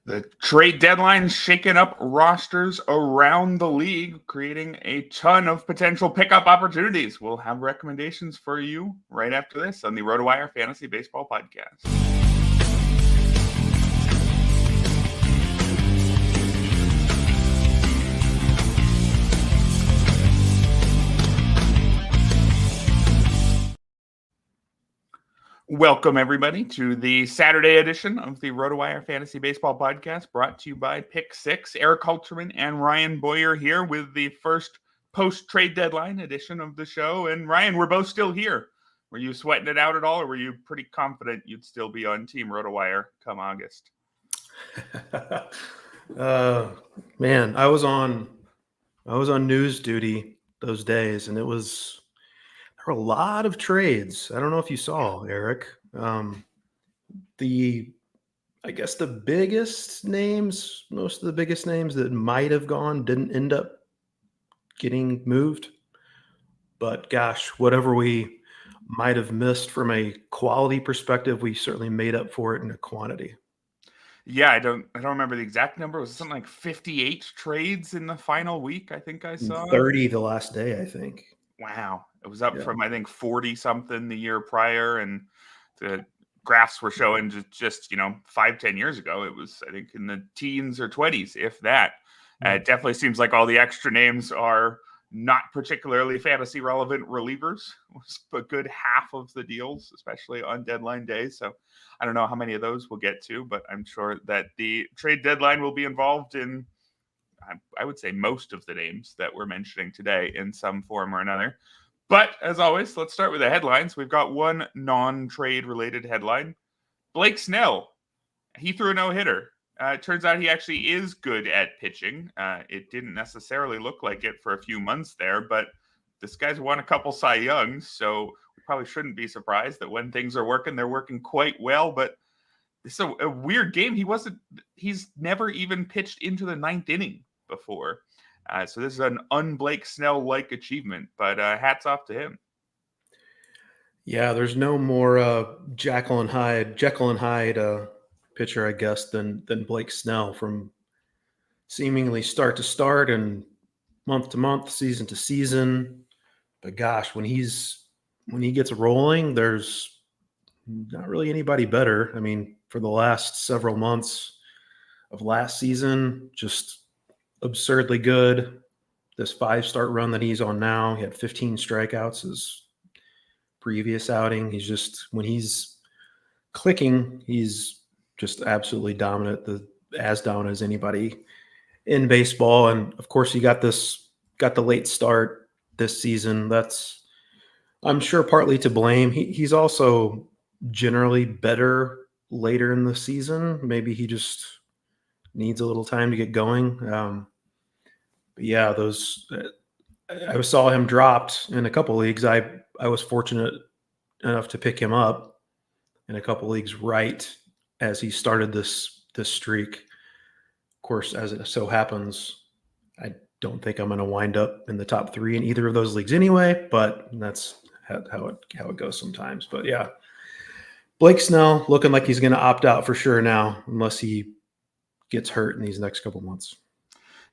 The trade deadline shaking up rosters around the league, creating a ton of potential pickup opportunities. We'll have recommendations for you right after this on the RotoWire Fantasy Baseball Podcast. Welcome, everybody, to the Saturday edition of the RotoWire Fantasy Baseball Podcast, brought to you by Pick Six. Erik Halterman and Ryan Boyer here with the first post-trade deadline edition of the show. And Ryan, we're both still here. Were you sweating it out at all, or were you pretty confident you'd still be on Team RotoWire come August? Man, I was on news duty those days, and there were a lot of trades. I don't know if you saw, Erik. I guess the biggest names, most of the biggest names that might have gone didn't end up getting moved. But gosh, whatever we might have missed from a quality perspective, we certainly made up for it in a quantity. Yeah, I don't remember the exact number. It was something like 58 trades in the final week, I think I saw. 30 the last day, I think. Wow. It was up from, I think, 40-something the year prior, and the graphs were showing just 5-10 years ago, it was, I think, in the teens or 20s, if that. It definitely seems like all the extra names are not particularly fantasy relevant relievers. It was a good half of the deals, especially on deadline day. So I don't know how many of those we'll get to, but I'm sure that the trade deadline will be involved in, I would say, most of the names that we're mentioning today in some form or another. But as always, let's start with the headlines. We've got one non-trade related headline. Blake Snell, he threw a no-hitter. It turns out he actually is good at pitching. It didn't necessarily look like it for a few months there, but this guy's won a couple Cy Youngs, so we probably shouldn't be surprised that when things are working, they're working quite well. But it's a weird game. He's never even pitched into the ninth inning before. So this is an un-Blake Snell-like achievement, but hats off to him. Yeah, there's no more Jekyll and Hyde pitcher, I guess, than Blake Snell, from seemingly start to start and month to month, season to season. But gosh, when he gets rolling, there's not really anybody better. I mean, for the last several months of last season, just absurdly good. This 5-start run that he's on now, he had 15 strikeouts his previous outing. He's just, when he's clicking, he's just absolutely dominant, as dominant as anybody in baseball. And of course, he got the late start this season. That's, I'm sure, partly to blame. He's also generally better later in the season. Maybe he just needs a little time to get going. But yeah, I saw him dropped in a couple leagues. I was fortunate enough to pick him up in a couple leagues right as he started this streak. Of course, as it so happens, I don't think I'm going to wind up in the top 3 in either of those leagues anyway, but that's how it goes sometimes. But yeah, Blake Snell looking like he's going to opt out for sure now, unless he gets hurt in these next couple months.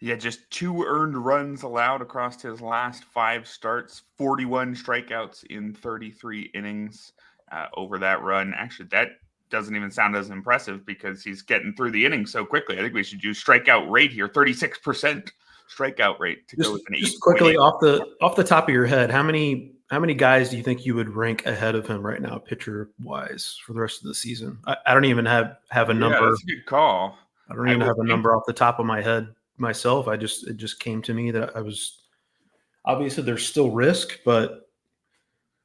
Yeah, just 2 earned runs allowed across his last 5 starts, 41 strikeouts in 33 innings over that run. Actually, that doesn't even sound as impressive because he's getting through the innings so quickly. I think we should use strikeout rate here, 36% strikeout rate to go with an 8. Just quickly off the top of your head, how many guys do you think you would rank ahead of him right now, pitcher wise, for the rest of the season? I don't even have a number. Yeah, that's a good call. I don't even have a number off the top of my head myself. It just came to me that I was, obviously there's still risk, but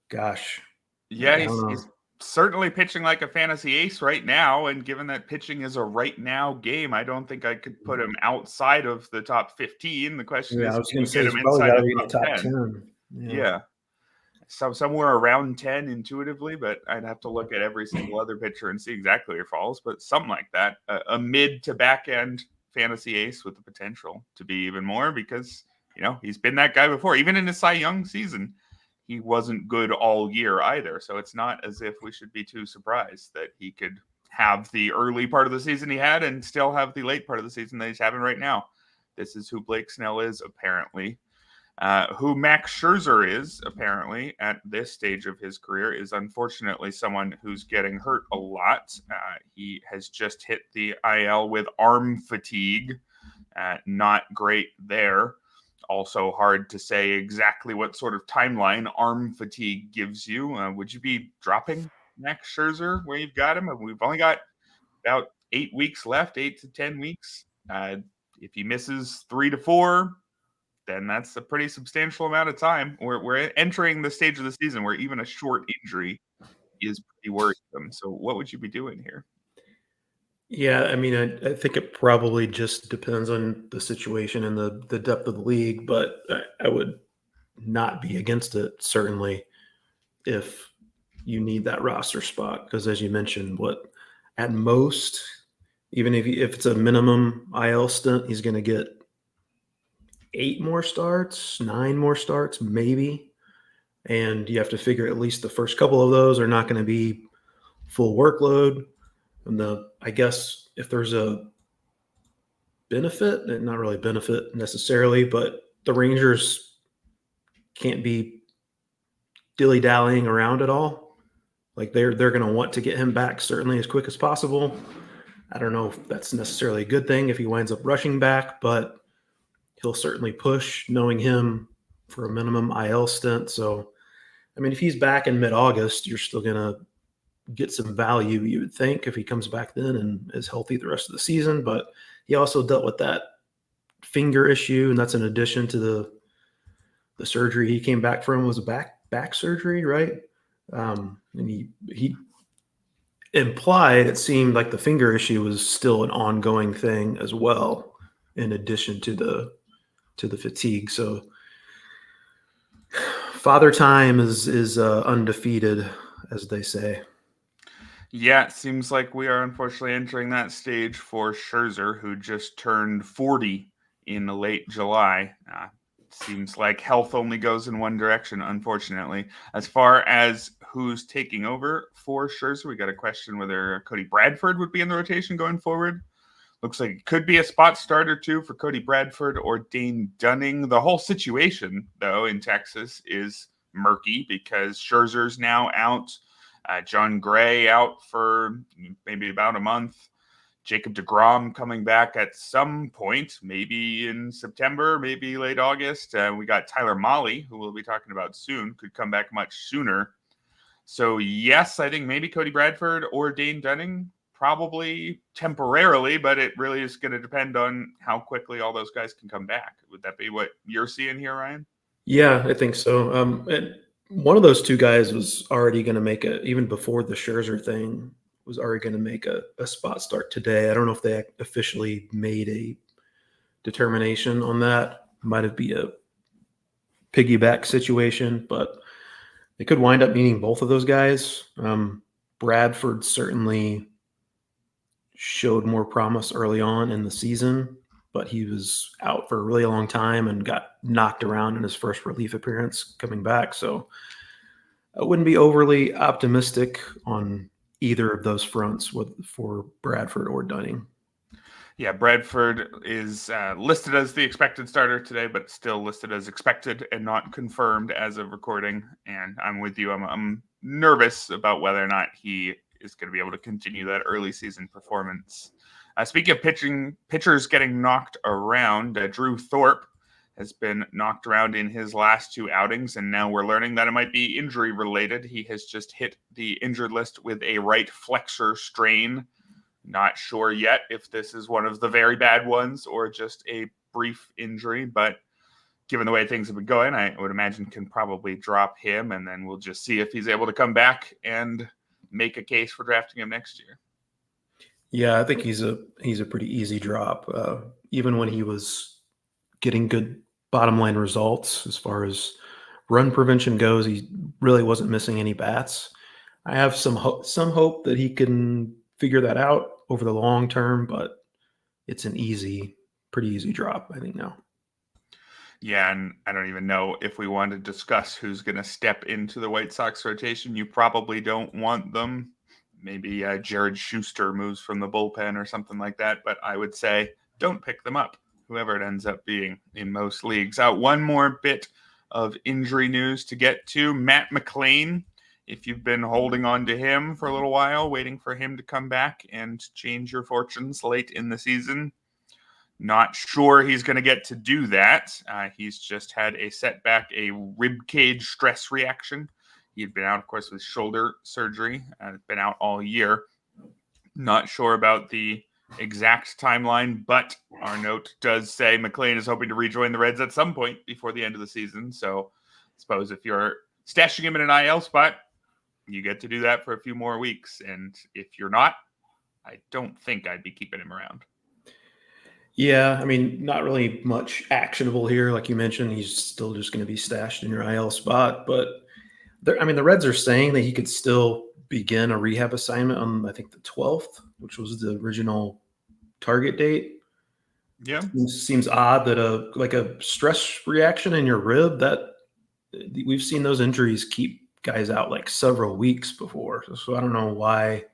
gosh. Yeah, he's certainly pitching like a fantasy ace right now. And given that pitching is a right now game, I don't think I could put him outside of the top 15. The question is, I was going to say, get him inside of the top 10. Yeah. So somewhere around 10 intuitively, but I'd have to look at every single other pitcher and see exactly where he falls. But something like that, a mid to back end fantasy ace with the potential to be even more, because he's been that guy before. Even in his Cy Young season, he wasn't good all year either. So it's not as if we should be too surprised that he could have the early part of the season he had and still have the late part of the season that he's having right now. This is who Blake Snell is, apparently. Who Max Scherzer is, apparently, at this stage of his career, is unfortunately someone who's getting hurt a lot. He has just hit the IL with arm fatigue. Not great there. Also hard to say exactly what sort of timeline arm fatigue gives you. Would you be dropping Max Scherzer where you've got him? We've only got about 8 weeks left, 8 to 10 weeks. If he misses 3 to 4, then that's a pretty substantial amount of time. We're entering the stage of the season where even a short injury is pretty worrisome. So what would you be doing here? Yeah, I mean, I think it probably just depends on the situation and the depth of the league, but I would not be against it, certainly, if you need that roster spot. Because as you mentioned, at most, even if it's a minimum IL stint, he's going to get 8 more starts, 9 more starts, maybe. And you have to figure at least the first couple of those are not going to be full workload. And I guess if there's a benefit, and not really benefit necessarily, but the Rangers can't be dilly-dallying around at all. Like they're going to want to get him back certainly as quick as possible. I don't know if that's necessarily a good thing if he winds up rushing back, but he'll certainly push, knowing him, for a minimum IL stint. So, I mean, if he's back in mid-August, you're still going to get some value, you would think, if he comes back then and is healthy the rest of the season. But he also dealt with that finger issue, and that's in addition to the surgery he came back from. Was a back surgery, right? And he implied it seemed like the finger issue was still an ongoing thing as well, in addition to the fatigue. So Father Time is undefeated, as they say. Yeah, it seems like we are unfortunately entering that stage for Scherzer, who just turned 40 in late July. Seems like health only goes in one direction, unfortunately. As far as who's taking over for Scherzer, we got a question whether Cody Bradford would be in the rotation going forward. Looks like it could be a spot starter too for Cody Bradford or Dane Dunning. The whole situation, though, in Texas is murky because Scherzer's now out. John Gray out for maybe about a month. Jacob deGrom coming back at some point, maybe in September, maybe late August. We got Tyler Mahle, who we'll be talking about soon, could come back much sooner. So, yes, I think maybe Cody Bradford or Dane Dunning, probably temporarily, but it really is going to depend on how quickly all those guys can come back. Would that be what you're seeing here, Ryan? Yeah, I think so. And one of those two guys was already going to make even before the Scherzer thing, was already going to make a spot start today. I don't know if they officially made a determination on that. Might be a piggyback situation, but they could wind up needing both of those guys. Bradford certainly showed more promise early on in the season, but he was out for a really long time and got knocked around in his first relief appearance coming back. So I wouldn't be overly optimistic on either of those fronts for Bradford or Dunning. Yeah, Bradford is listed as the expected starter today, but still listed as expected and not confirmed as of recording. And I'm with you. I'm nervous about whether or not he is going to be able to continue that early season performance. Speaking of pitchers getting knocked around, Drew Thorpe has been knocked around in his last 2 outings, and now we're learning that it might be injury related. He has just hit the injured list with a right flexor strain. Not sure yet if this is one of the very bad ones or just a brief injury, but given the way things have been going, I would imagine can probably drop him, and then we'll just see if he's able to come back and make a case for drafting him next year. Yeah, I think he's a pretty easy drop. Even when he was getting good bottom line results as far as run prevention goes, he really wasn't missing any bats. I have some hope that he can figure that out over the long term, but it's pretty easy drop, I think, now. Yeah, and I don't even know if we want to discuss who's going to step into the White Sox rotation. You probably don't want them. maybe Jared Schuster moves from the bullpen or something like that. But I would say don't pick them up, whoever it ends up being in most leagues. One more bit of injury news to get to. Matt McLain, if you've been holding on to him for a little while, waiting for him to come back and change your fortunes late in the season, not sure he's going to get to do that. He's just had a setback, a rib cage stress reaction. He had been out, of course, with shoulder surgery. Been out all year. Not sure about the exact timeline, but our note does say McLain is hoping to rejoin the Reds at some point before the end of the season. So I suppose if you're stashing him in an IL spot, you get to do that for a few more weeks. And if you're not, I don't think I'd be keeping him around. Yeah, I mean, not really much actionable here. Like you mentioned, he's still just going to be stashed in your IL spot. But, the Reds are saying that he could still begin a rehab assignment on, I think, the 12th, which was the original target date. Yeah. Seems odd that a stress reaction in your rib, that we've seen those injuries keep guys out like several weeks before. So I don't know why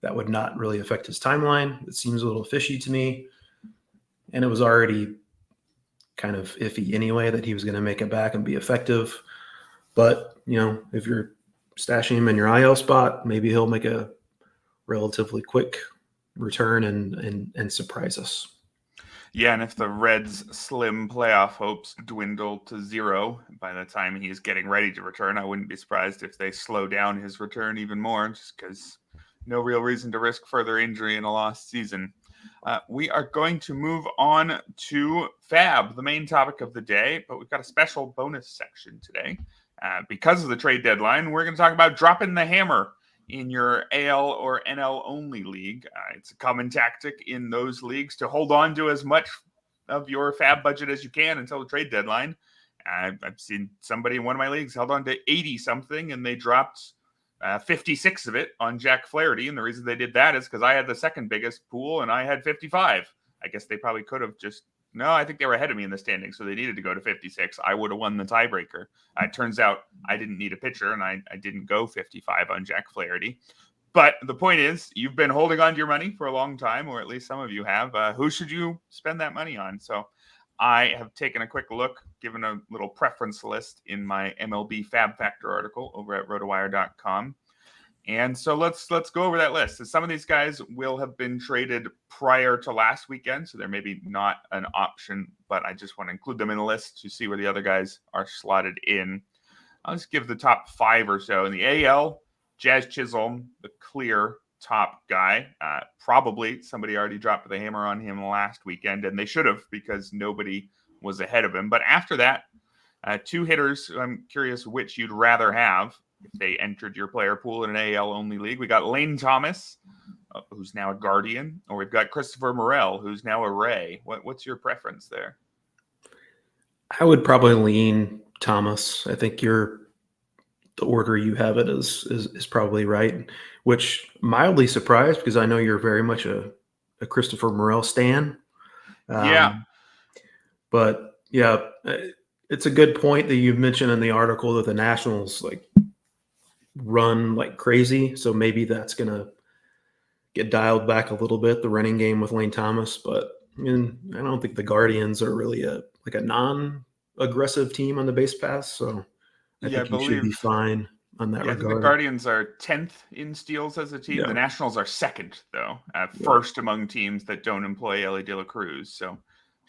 that would not really affect his timeline. It seems a little fishy to me. And it was already kind of iffy anyway that he was going to make it back and be effective. But, if you're stashing him in your IL spot, maybe he'll make a relatively quick return and surprise us. Yeah, and if the Reds' slim playoff hopes dwindle to zero by the time he's getting ready to return, I wouldn't be surprised if they slow down his return even more, just because no real reason to risk further injury in a lost season. We are going to move on to FAAB, the main topic of the day, but we've got a special bonus section today. Because of the trade deadline, we're going to talk about dropping the hammer in your AL or NL only league. It's a common tactic in those leagues to hold on to as much of your FAAB budget as you can until the trade deadline. I've seen somebody in one of my leagues held on to 80 something and they dropped 56 of it on Jack Flaherty. And the reason they did that is because I had the second biggest pool and I had 55. I guess they probably could have I think they were ahead of me in the standings, so they needed to go to 56. I would have won the tiebreaker. It turns out I didn't need a pitcher, and I didn't go 55 on Jack Flaherty. But the point is, you've been holding on to your money for a long time, or at least some of you have. Who should you spend that money on? So I have taken a quick look, given a little preference list in my MLB Fab Factor article over at RotoWire.com. And so let's go over that list. So some of these guys will have been traded prior to last weekend, so they're maybe not an option, but I just want to include them in the list to see where the other guys are slotted in. I'll just give the top 5 or so. In the AL, Jazz Chisholm, the clear top guy. Probably somebody already dropped the hammer on him last weekend, and they should have because nobody was ahead of him. But after that, 2 hitters, I'm curious which you'd rather have if they entered your player pool in an AL-only league. We got Lane Thomas, who's now a Guardian, or we've got Christopher Morel, who's now a Ray. What's your preference there? I would probably lean Thomas. I think the order you have it is probably right, which mildly surprised because I know you're very much a Christopher Morel stan. Yeah. But yeah, it's a good point that you mentioned in the article that the Nationals run like crazy. So maybe that's going to get dialed back a little bit, the running game with Lane Thomas. But I don't think the Guardians are really a non-aggressive team on the base pass. So I think you should be fine on that regard. I think the Guardians are 10th in steals as a team. Yeah. The Nationals are 2nd, though, first among teams that don't employ Ellie De La Cruz. So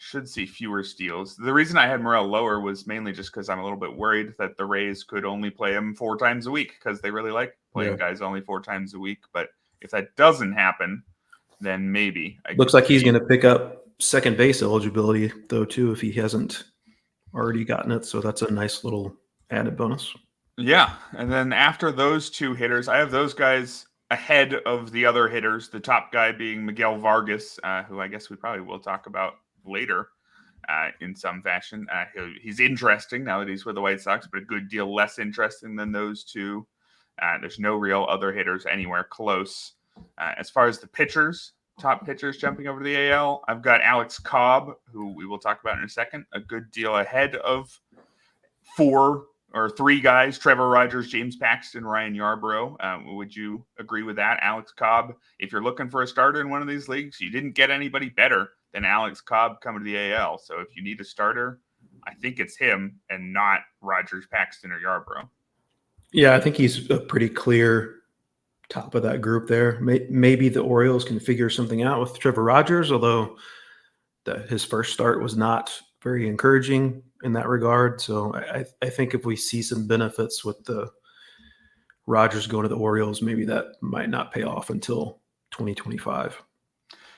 should see fewer steals. The reason I had Morel lower was mainly just because I'm a little bit worried that the Rays could only play him 4 times a week because they really like playing guys only 4 times a week. But if that doesn't happen, then maybe. Looks like he's going to pick up second base eligibility, though, too, if he hasn't already gotten it. So that's a nice little added bonus. Yeah. And then after those 2 hitters, I have those guys ahead of the other hitters, the top guy being Miguel Vargas, who I guess we probably will talk about later in some fashion. He's interesting now that he's with the White Sox, but a good deal less interesting than those 2. There's no real other hitters anywhere close. As far as the pitchers, top pitchers jumping over to the AL, I've got Alex Cobb, who we will talk about in a second, a good deal ahead of 4 or three guys: Trevor Rogers, James Paxton, Ryan Yarbrough. Would you agree with that? Alex Cobb, if you're looking for a starter in one of these leagues, you didn't get anybody better than Alex Cobb coming to the AL. So if you need a starter, I think it's him and not Rogers, Paxton, or Yarbrough. Yeah, I think he's a pretty clear top of that group there. Maybe the Orioles can figure something out with Trevor Rogers, although his first start was not very encouraging in that regard. So I think if we see some benefits with the Rogers going to the Orioles, maybe that might not pay off until 2025.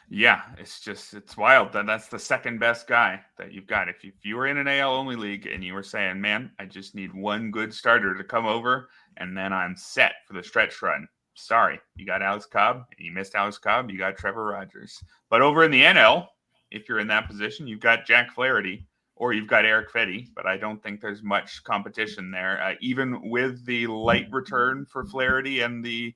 Yeah, it's wild that that's the second best guy that you've got. If you were in an AL only league and you were saying, man, I just need one good starter to come over and then I'm set for the stretch run. Sorry, you got Alex Cobb. You missed Alex Cobb. You got Trevor Rogers. But over in the NL, if you're in that position, you've got Jack Flaherty or you've got Eric Fedde, but I don't think there's much competition there. Even with the light return for Flaherty and the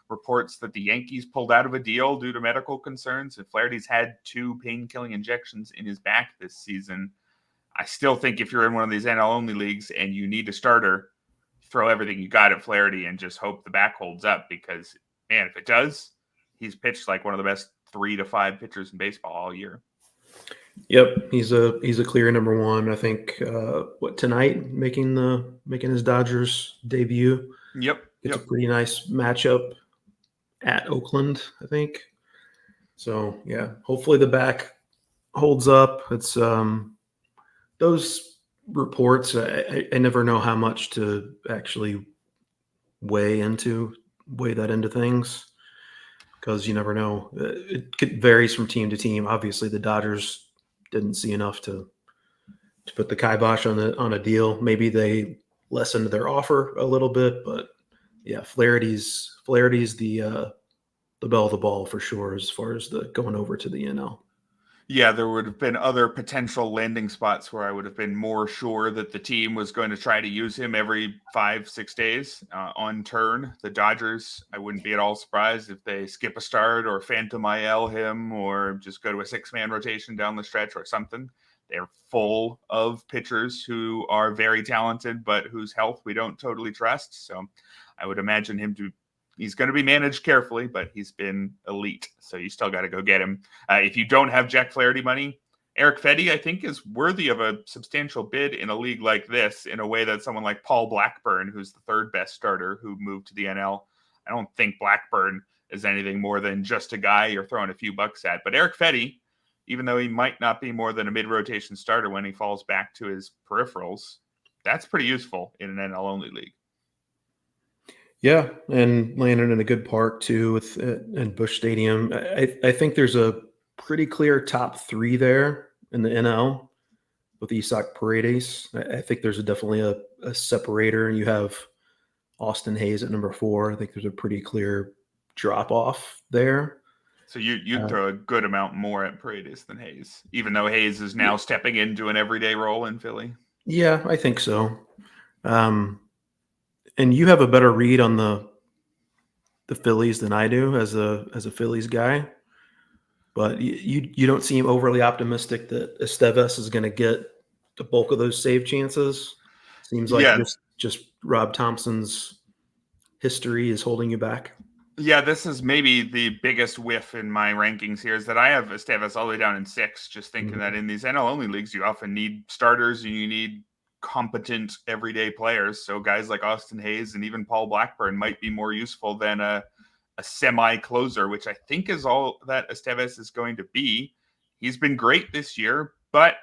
reports that the Yankees pulled out of a deal due to medical concerns, and Flaherty's had 2 pain-killing injections in his back this season, I still think if you're in one of these NL-only leagues and you need a starter, throw everything you got at Flaherty and just hope the back holds up because, man, if it does, he's pitched like one of the best 3 to 5 pitchers in baseball all year. Yep, he's a clear number one. I think tonight making his Dodgers debut. Yep, it's a pretty nice matchup at Oakland, I think. So yeah, hopefully the back holds up. It's those reports. I never know how much to actually weigh that into things because you never know. It varies from team to team. Obviously, the Dodgers didn't see enough to put the kibosh on a deal. Maybe they lessened their offer a little bit, but yeah, Flaherty's the belle of the ball for sure as far as the going over to the NL. Yeah, there would have been other potential landing spots where I would have been more sure that the team was going to try to use him every 5-6 days on turn. The Dodgers, I wouldn't be at all surprised if they skip a start or Phantom IL him or just go to a 6-man rotation down the stretch or something. They're full of pitchers who are very talented, but whose health we don't totally trust. So I would imagine he's going to be managed carefully, but he's been elite. So you still got to go get him. If you don't have Jack Flaherty money, Eric Fedde, I think, is worthy of a substantial bid in a league like this in a way that someone like Paul Blackburn, who's the third best starter who moved to the NL, I don't think Blackburn is anything more than just a guy you're throwing a few bucks at. But Eric Fedde, even though he might not be more than a mid-rotation starter when he falls back to his peripherals, that's pretty useful in an NL-only league. Yeah, and landing in a good park too in Busch Stadium. I think there's a pretty clear top 3 there in the NL with Isaac Paredes. I think there's definitely a separator. You have Austin Hayes at number 4. I think there's a pretty clear drop off there. So you'd throw a good amount more at Paredes than Hayes, even though Hayes is now stepping into an everyday role in Philly. Yeah, I think so. And you have a better read on the Phillies than I do as a Phillies guy, but you don't seem overly optimistic that Estevez is going to get the bulk of those save chances. Seems like just Rob Thompson's history is holding you back. Yeah, this is maybe the biggest whiff in my rankings here is that I have Estevez all the way down in 6, just thinking that in these NL-only leagues, you often need starters and you need competent everyday players. So guys like Austin Hayes and even Paul Blackburn might be more useful than a semi-closer, which I think is all that Estevez is going to be. He's been great this year, but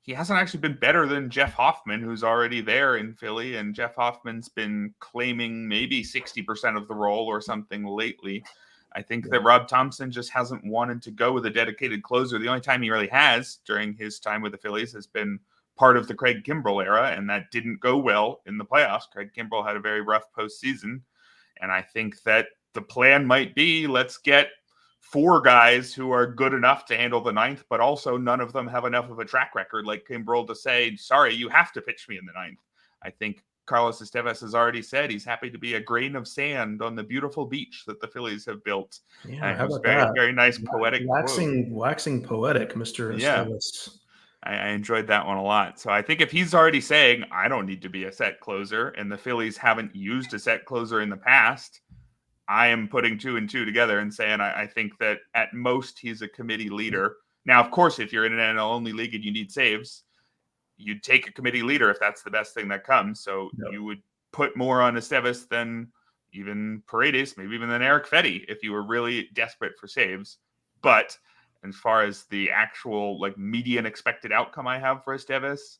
he hasn't actually been better than Jeff Hoffman, who's already there in Philly. And Jeff Hoffman's been claiming maybe 60% of the role or something lately. I think that Rob Thompson just hasn't wanted to go with a dedicated closer. The only time he really has during his time with the Phillies has been part of the Craig Kimbrell era, and that didn't go well in the playoffs. Craig Kimbrell had a very rough postseason, and I think that the plan might be let's get 4 guys who are good enough to handle the 9th, but also none of them have enough of a track record like Kimbrell to say, sorry, you have to pitch me in the 9th. I think Carlos Estevez has already said he's happy to be a grain of sand on the beautiful beach that the Phillies have built. Yeah, it was very, very nice poetic waxing poetic, Mr. Estevez. I enjoyed that one a lot. So I think if he's already saying, I don't need to be a set closer, and the Phillies haven't used a set closer in the past, I am putting 2 and 2 together and saying I think that at most he's a committee leader. Now, of course, if you're in an NL-only league and you need saves, you'd take a committee leader if that's the best thing that comes. So you would put more on Estevez than even Paredes, maybe even than Erik Fedde if you were really desperate for saves. But as far as the actual median expected outcome I have for Estevez,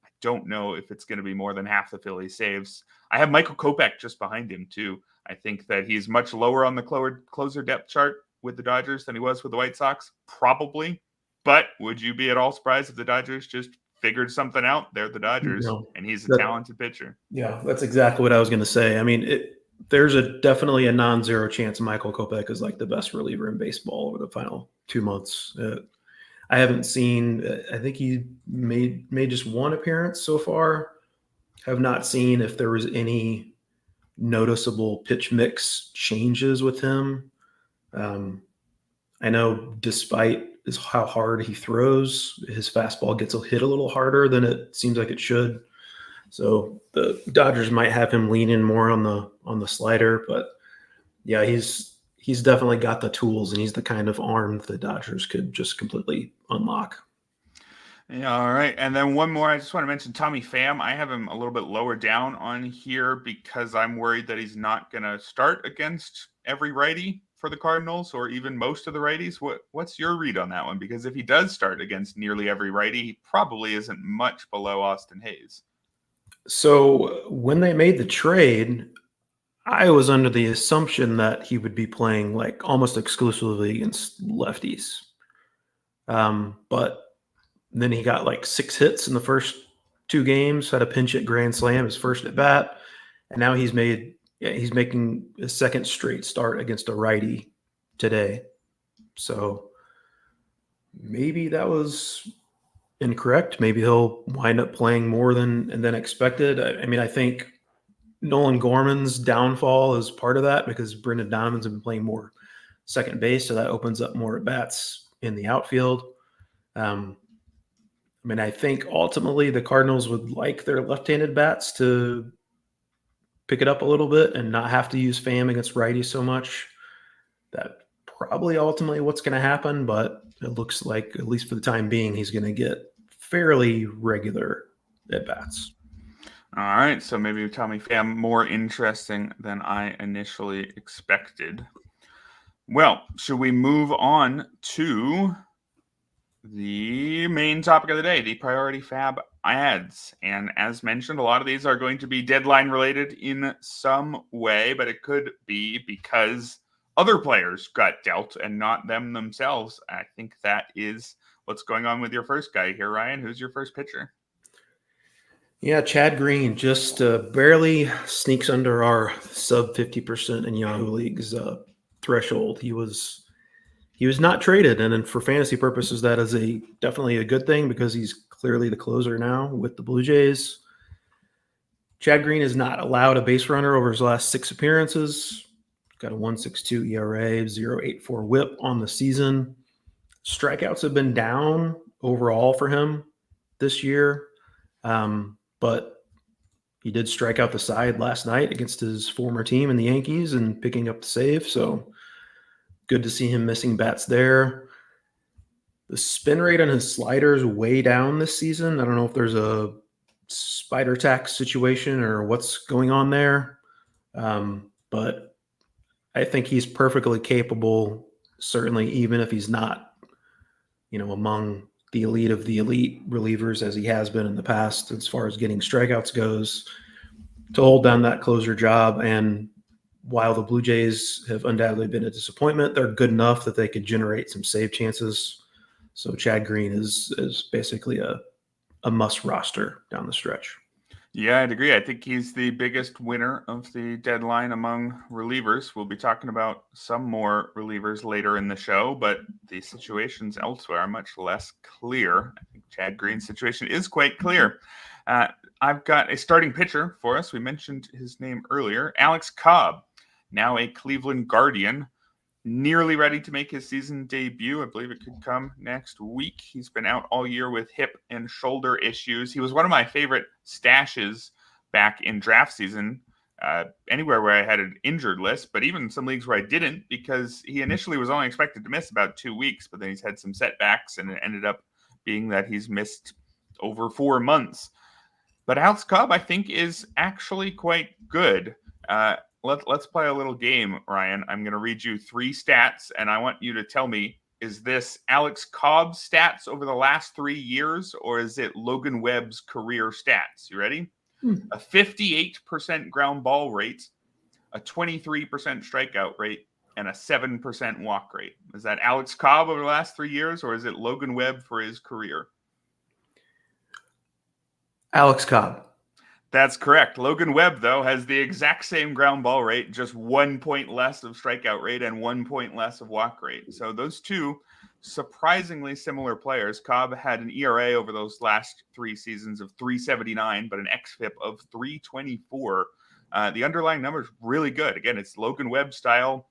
I don't know if it's going to be more than half the Phillies saves. I have Michael Kopech just behind him too. I think that he's much lower on the closer depth chart with the Dodgers than he was with the White Sox, probably. But would you be at all surprised if the Dodgers just figured something out? They're the Dodgers, and he's a talented pitcher. Yeah, that's exactly what I was going to say. I mean, there's definitely a non-zero chance Michael Kopech is the best reliever in baseball over the final 2 months. I haven't seen. I think he made just one appearance so far. Have not seen if there was any noticeable pitch mix changes with him. I know despite how hard he throws, his fastball gets hit a little harder than it seems like it should. So the Dodgers might have him lean in more on the slider, but yeah, he's definitely got the tools, and he's the kind of arm the Dodgers could just completely unlock. Yeah, all right. And then one more, I just want to mention Tommy Pham. I have him a little bit lower down on here because I'm worried that he's not going to start against every righty for the Cardinals or even most of the righties. What's your read on that one? Because if he does start against nearly every righty, he probably isn't much below Austin Hayes. So when they made the trade, I was under the assumption that he would be playing almost exclusively against lefties. But then he got 6 hits in the first 2 games, had a pinch hit grand slam, his first at bat, and now he's making a second straight start against a righty today. So maybe that was incorrect. Maybe he'll wind up playing more than expected. I mean, I think Nolan Gorman's downfall is part of that because Brendan Donovan's been playing more second base, so that opens up more at bats in the outfield. I mean, I think ultimately the Cardinals would like their left-handed bats to pick it up a little bit and not have to use Pham against righties so much. That probably ultimately what's going to happen, but it looks like, at least for the time being, he's going to get fairly regular at-bats. All right, so maybe Tommy Pham more interesting than I initially expected. Well, should we move on to the main topic of the day, the priority FAAB ads? And as mentioned, a lot of these are going to be deadline related in some way, but it could be because other players got dealt and not them themselves. I think that is what's going on with your first guy here, Ryan. Who's your first pitcher? Yeah, Chad Green just barely sneaks under our sub 50% in Yahoo leagues threshold. He was not traded, and then for fantasy purposes, that is definitely a good thing because he's clearly the closer now with the Blue Jays. Chad Green has not allowed a base runner over his last 6 appearances. Got a 1.62 ERA, 0.84 WHIP on the season. Strikeouts have been down overall for him this year, but he did strike out the side last night against his former team in the Yankees and picking up the save. So good to see him missing bats there. The spin rate on his slider is way down this season. I don't know if there's a spider tax situation or what's going on there, but I think he's perfectly capable, certainly even if he's not, among the elite of the elite relievers as he has been in the past as far as getting strikeouts goes, to hold down that closer job. And while the Blue Jays have undoubtedly been a disappointment, they're good enough that they could generate some save chances. So Chad Green is basically a must roster down the stretch. Yeah, I'd agree. I think he's the biggest winner of the deadline among relievers. We'll be talking about some more relievers later in the show, but the situations elsewhere are much less clear. I think Chad Green's situation is quite clear. I've got a starting pitcher for us. We mentioned his name earlier, Alex Cobb, now a Cleveland Guardian. nearly ready to make his season debut. I believe it could come next week. He's been out all year with hip and shoulder issues. He was one of my favorite stashes back in draft season, anywhere where I had an injured list, but even some leagues where I didn't, because he initially was only expected to miss about 2 weeks, but then he's had some setbacks, and it ended up being that he's missed over 4 months. But Alex Cobb, I think, is actually quite good. Let's play a little game, Ryan. I'm going to read you 3 stats, and I want you to tell me, is this Alex Cobb's stats over the last 3 years, or is it Logan Webb's career stats? You ready? A 58% ground ball rate, a 23% strikeout rate, and a 7% walk rate. Is that Alex Cobb over the last 3 years, or is it Logan Webb for his career? Alex Cobb. That's correct. Logan Webb, though, has the exact same ground ball rate, just 1 point less of strikeout rate and 1 point less of walk rate. So those two surprisingly similar players. Cobb had an ERA over those last 3 seasons of 3.79, but an xFIP of 3.24. The underlying number is really good. Again, it's Logan Webb style,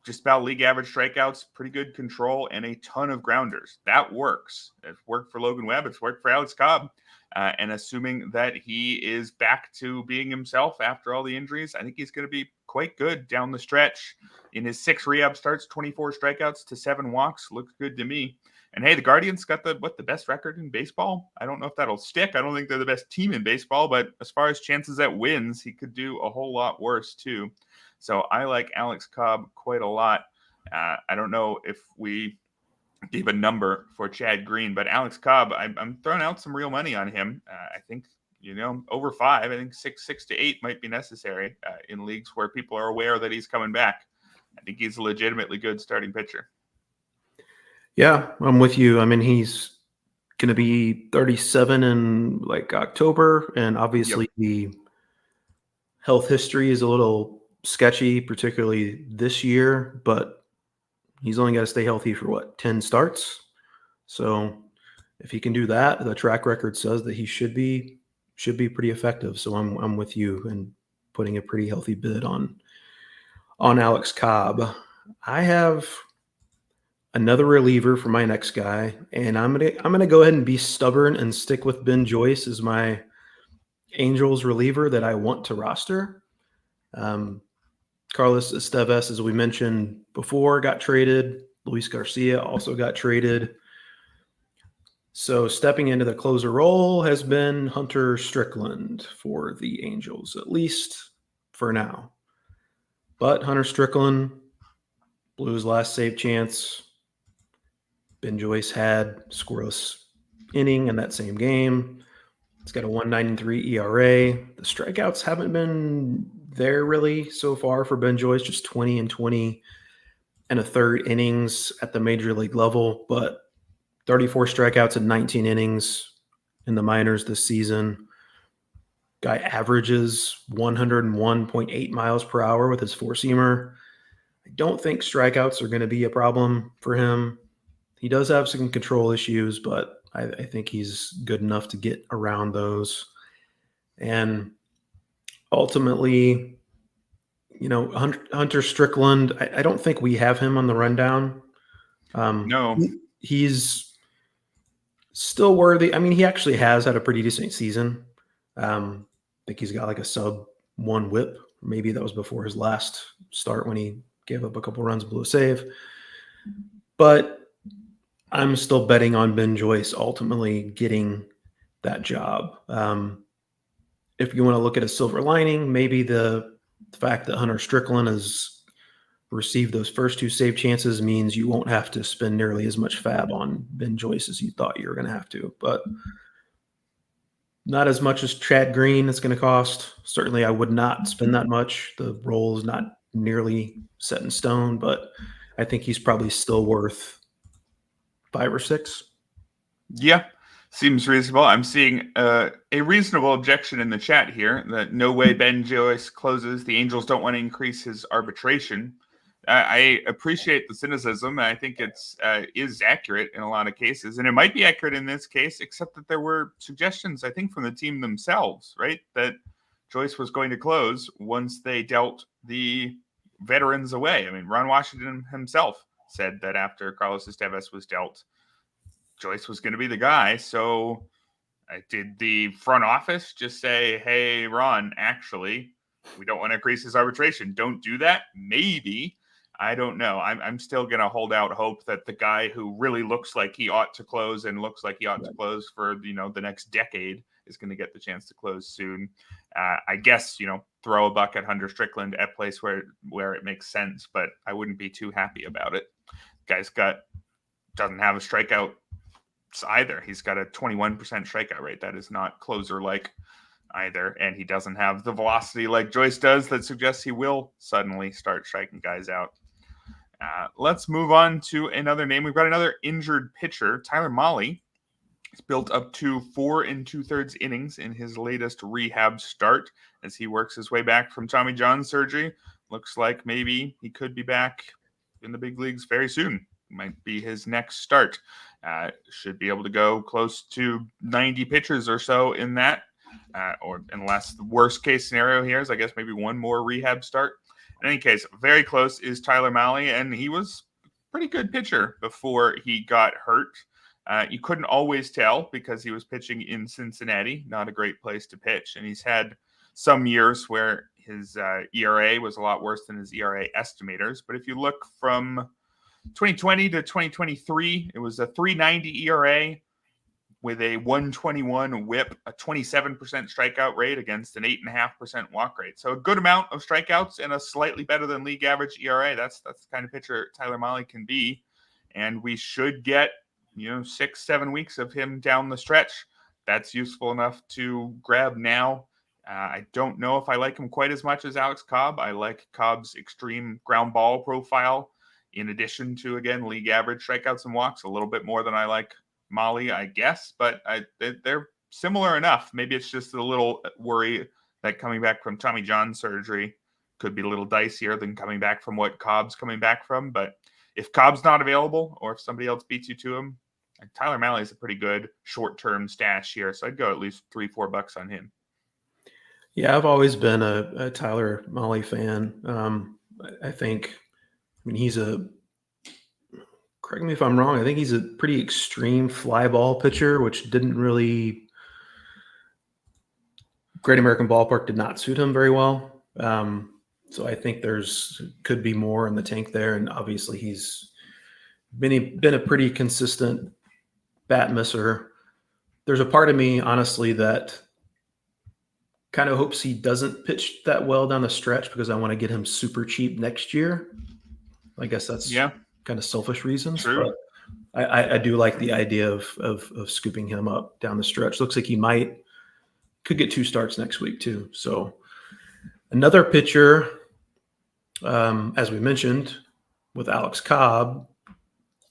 just about league average strikeouts, pretty good control, and a ton of grounders. That works. It's worked for Logan Webb. It's worked for Alex Cobb. And assuming that he is back to being himself after all the injuries, I think he's going to be quite good down the stretch. In his 6 rehab starts, 24 strikeouts to 7 walks. Looks good to me. And hey, the Guardians got the best record in baseball. I don't know if that'll stick. I don't think they're the best team in baseball, but as far as chances at wins, he could do a whole lot worse too. So I like Alex Cobb quite a lot. I don't know if we gave a number for Chad Green, but Alex Cobb, I'm throwing out some real money on him. I think, over 5, I think 6 to 8 might be necessary in leagues where people are aware that he's coming back. I think he's a legitimately good starting pitcher. Yeah, I'm with you. I mean, he's going to be 37 in October, and obviously the health history is a little sketchy, particularly this year, but he's only got to stay healthy for 10 starts. So if he can do that, the track record says that he should be pretty effective. So I'm with you and putting a pretty healthy bid on Alex Cobb. I have another reliever for my next guy, and I'm gonna go ahead and be stubborn and stick with Ben Joyce as my Angels reliever that I want to roster. Carlos Estevez, as we mentioned before, got traded. Luis Garcia also got traded. So stepping into the closer role has been Hunter Strickland for the Angels, at least for now. But Hunter Strickland blew his last save chance. Ben Joyce had scoreless inning in that same game. It's got a 1.93 ERA. The strikeouts haven't been there really so far for Ben Joyce, just 20 and 20 and a third innings at the major league level, but 34 strikeouts in 19 innings in the minors this season. Guy averages 101.8 miles per hour with his four-seamer. I don't think strikeouts are going to be a problem for him. He does have some control issues, but I think he's good enough to get around those. And ultimately, Hunter Strickland, I don't think we have him on the rundown. No. He's still worthy. I mean, he actually has had a pretty decent season. I think he's got a sub-1 whip. Maybe that was before his last start when he gave up a couple runs, blew a save. But I'm still betting on Ben Joyce ultimately getting that job. If you want to look at a silver lining, maybe the fact that Hunter Strickland has received those first 2 save chances means you won't have to spend nearly as much FAAB on Ben Joyce as you thought you were going to have to. But not as much as Chad Green it's going to cost. Certainly I would not spend that much. The role is not nearly set in stone, but I think he's probably still worth 5 or 6. Yeah, seems reasonable. I'm seeing a reasonable objection in the chat here that no way Ben Joyce closes. The Angels don't want to increase his arbitration. I appreciate the cynicism. I think it's is accurate in a lot of cases, and it might be accurate in this case, except that there were suggestions, I think, from the team themselves, right, that Joyce was going to close once they dealt the veterans away. I mean, Ron Washington himself said that after Carlos Estevez was dealt, Joyce was going to be the guy. So did the front office just say, hey, Ron, actually, we don't want to increase his arbitration. Don't do that? Maybe. I don't know. I'm still going to hold out hope that the guy who really looks like he ought to close and looks like he ought to close for, the next decade is going to get the chance to close soon. I guess, throw a buck at Hunter Strickland at place where it makes sense, but I wouldn't be too happy about it. Guy's doesn't have a strikeout either. He's got a 21% strikeout rate. That is not closer-like either, and he doesn't have the velocity like Joyce does that suggests he will suddenly start striking guys out. Let's move on to another name. We've got another injured pitcher, Tyler Mahle. He's built up to 4 2/3 innings in his latest rehab start as he works his way back from Tommy John surgery. Looks like maybe he could be back in the big leagues very soon. Might be his next start. Should be able to go close to 90 pitches or so in that, or unless the worst case scenario here is, I guess, maybe one more rehab start. In any case, very close is Tyler Mahle, and he was a pretty good pitcher before he got hurt. You couldn't always tell because he was pitching in Cincinnati, not a great place to pitch, and he's had some years where his ERA was a lot worse than his ERA estimators. But if you look from 2020 to 2023, it was a 3.90 ERA with a 121 whip, a 27% strikeout rate against an 8.5% walk rate. So a good amount of strikeouts and a slightly better than league average ERA. That's the kind of pitcher Tyler Mahle can be. And we should get, 6-7 weeks of him down the stretch. That's useful enough to grab now. I don't know if I like him quite as much as Alex Cobb. I like Cobb's extreme ground ball profile, in addition to, again, league average strikeouts and walks, a little bit more than I like Mahle, I guess, but they're similar enough. Maybe it's just a little worry that coming back from Tommy John surgery could be a little dicier than coming back from what Cobb's coming back from. But if Cobb's not available or if somebody else beats you to him, Tyler Mahle is a pretty good short-term stash here. So I'd go at least $3-4 on him. Yeah, I've always been a Tyler Mahle fan. I think, he's correct me if I'm wrong, I think he's a pretty extreme fly ball pitcher, which didn't really, Great American Ballpark did not suit him very well. So I think could be more in the tank there. And obviously he's been a pretty consistent bat misser. There's a part of me, honestly, that kind of hopes he doesn't pitch that well down the stretch because I want to get him super cheap next year. I guess that's kind of selfish reasons. True. But I do like the idea of scooping him up down the stretch. Looks like he could get 2 starts next week too. So another pitcher, as we mentioned, with Alex Cobb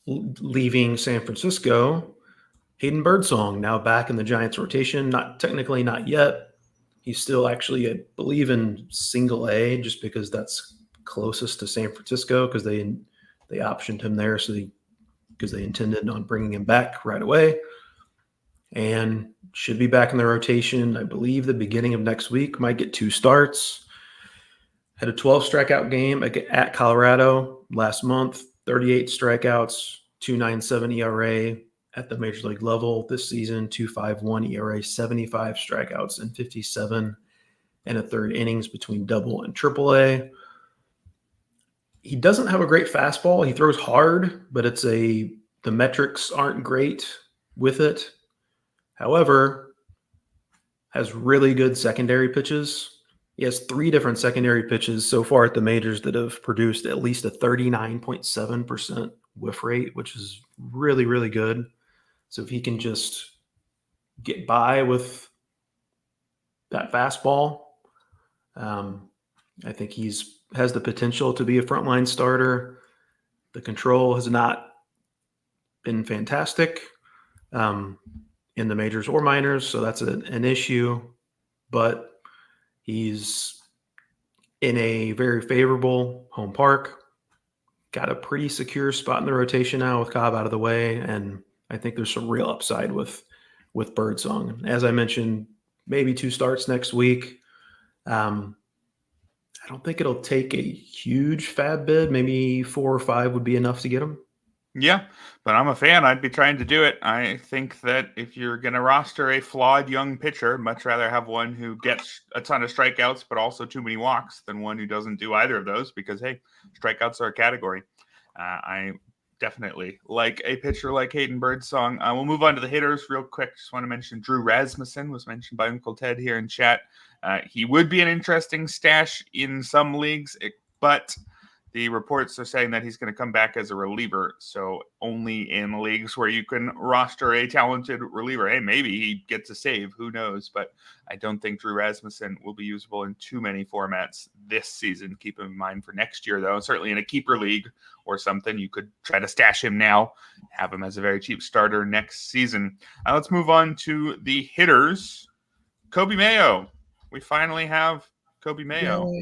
leaving San Francisco, Hayden Birdsong now back in the Giants rotation. Not yet. He's still actually, I believe, in single A just because that's closest to San Francisco because they optioned him there because they intended on bringing him back right away, and should be back in the rotation. I believe the beginning of next week. Might get 2 starts. Had a 12 strikeout game at Colorado last month. 38 strikeouts, 2.97 ERA at the major league level this season. 2.51 ERA, 75 strikeouts, and 57 and a third innings between double and triple A. He doesn't have a great fastball. He throws hard, but the metrics aren't great with it. However, has really good secondary pitches. He has 3 different secondary pitches so far at the majors that have produced at least a 39.7% whiff rate, which is really, really good. So if he can just get by with that fastball, I think has the potential to be a frontline starter. The control has not been fantastic in the majors or minors, so that's an issue. But he's in a very favorable home park, got a pretty secure spot in the rotation now with Cobb out of the way, and I think there's some real upside with Birdsong. As I mentioned, maybe 2 starts next week. I don't think it'll take a huge FAAB bid. Maybe 4 or 5 would be enough to get him. Yeah, but I'm a fan. I'd be trying to do it. I think that if you're going to roster a flawed young pitcher, much rather have one who gets a ton of strikeouts, but also too many walks than one who doesn't do either of those because, hey, strikeouts are a category. I definitely like a pitcher like Hayden Birdsong. We'll move on to the hitters real quick. Just want to mention Drew Rasmussen was mentioned by Uncle Ted here in chat. He would be an interesting stash in some leagues, but the reports are saying that he's going to come back as a reliever, so only in leagues where you can roster a talented reliever. Hey, maybe he gets a save. Who knows? But I don't think Drew Rasmussen will be usable in too many formats this season. Keep him in mind for next year, though. Certainly in a keeper league or something, you could try to stash him now, have him as a very cheap starter next season. Let's move on to the hitters. Coby Mayo. We finally have Coby Mayo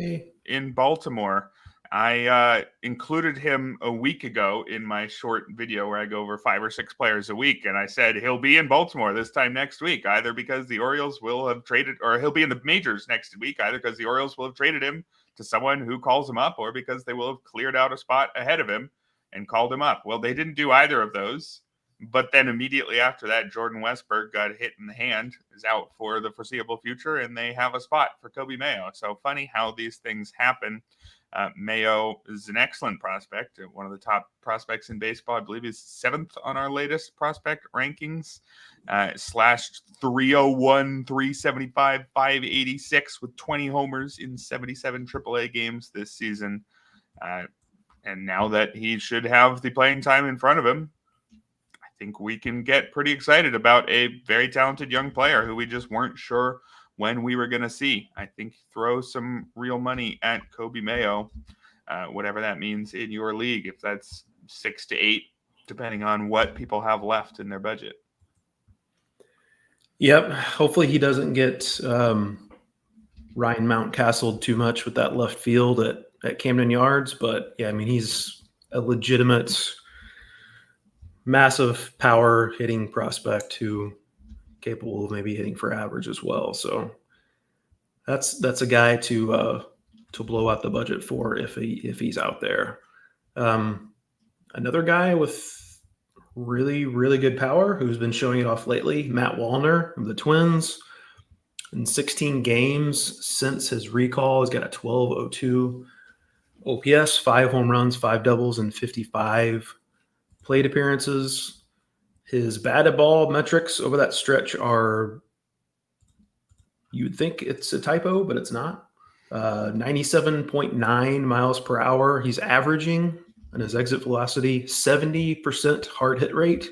in Baltimore. I included him a week ago in my short video where I go over 5 or 6 players a week, and I said he'll be in Baltimore this time next week, either because the Orioles will have traded, or he'll be in the majors next week, either because the Orioles will have traded him to someone who calls him up, or because they will have cleared out a spot ahead of him and called him up. Well, they didn't do either of those, but then immediately after that, Jordan Westburg got hit in the hand, is out for the foreseeable future, and they have a spot for Coby Mayo. So funny how these things happen. Mayo is an excellent prospect, one of the top prospects in baseball. I believe he's 7th on our latest prospect rankings. Slashed 301, 375, 586 with 20 homers in 77 AAA games this season. And now that he should have the playing time in front of him, I think we can get pretty excited about a very talented young player who we just weren't sure when we were going to see. I think throw some real money at Coby Mayo, whatever that means in your league, if that's 6 to 8, depending on what people have left in their budget. Yep. Hopefully he doesn't get Ryan Mountcastle too much with that left field at Camden Yards. But yeah, I mean, he's a legitimate, massive power hitting prospect who capable of maybe hitting for average as well. So that's a guy to blow out the budget for if he's out there. Another guy with really, really good power who's been showing it off lately, Matt Wallner of the Twins. In 16 games since his recall, he's got a 12.02 OPS, 5 home runs, 5 doubles, and 55 plate appearances. His batted ball metrics over that stretch are, you'd think it's a typo, but it's not. 97.9 miles per hour. He's averaging on his exit velocity, 70% hard hit rate.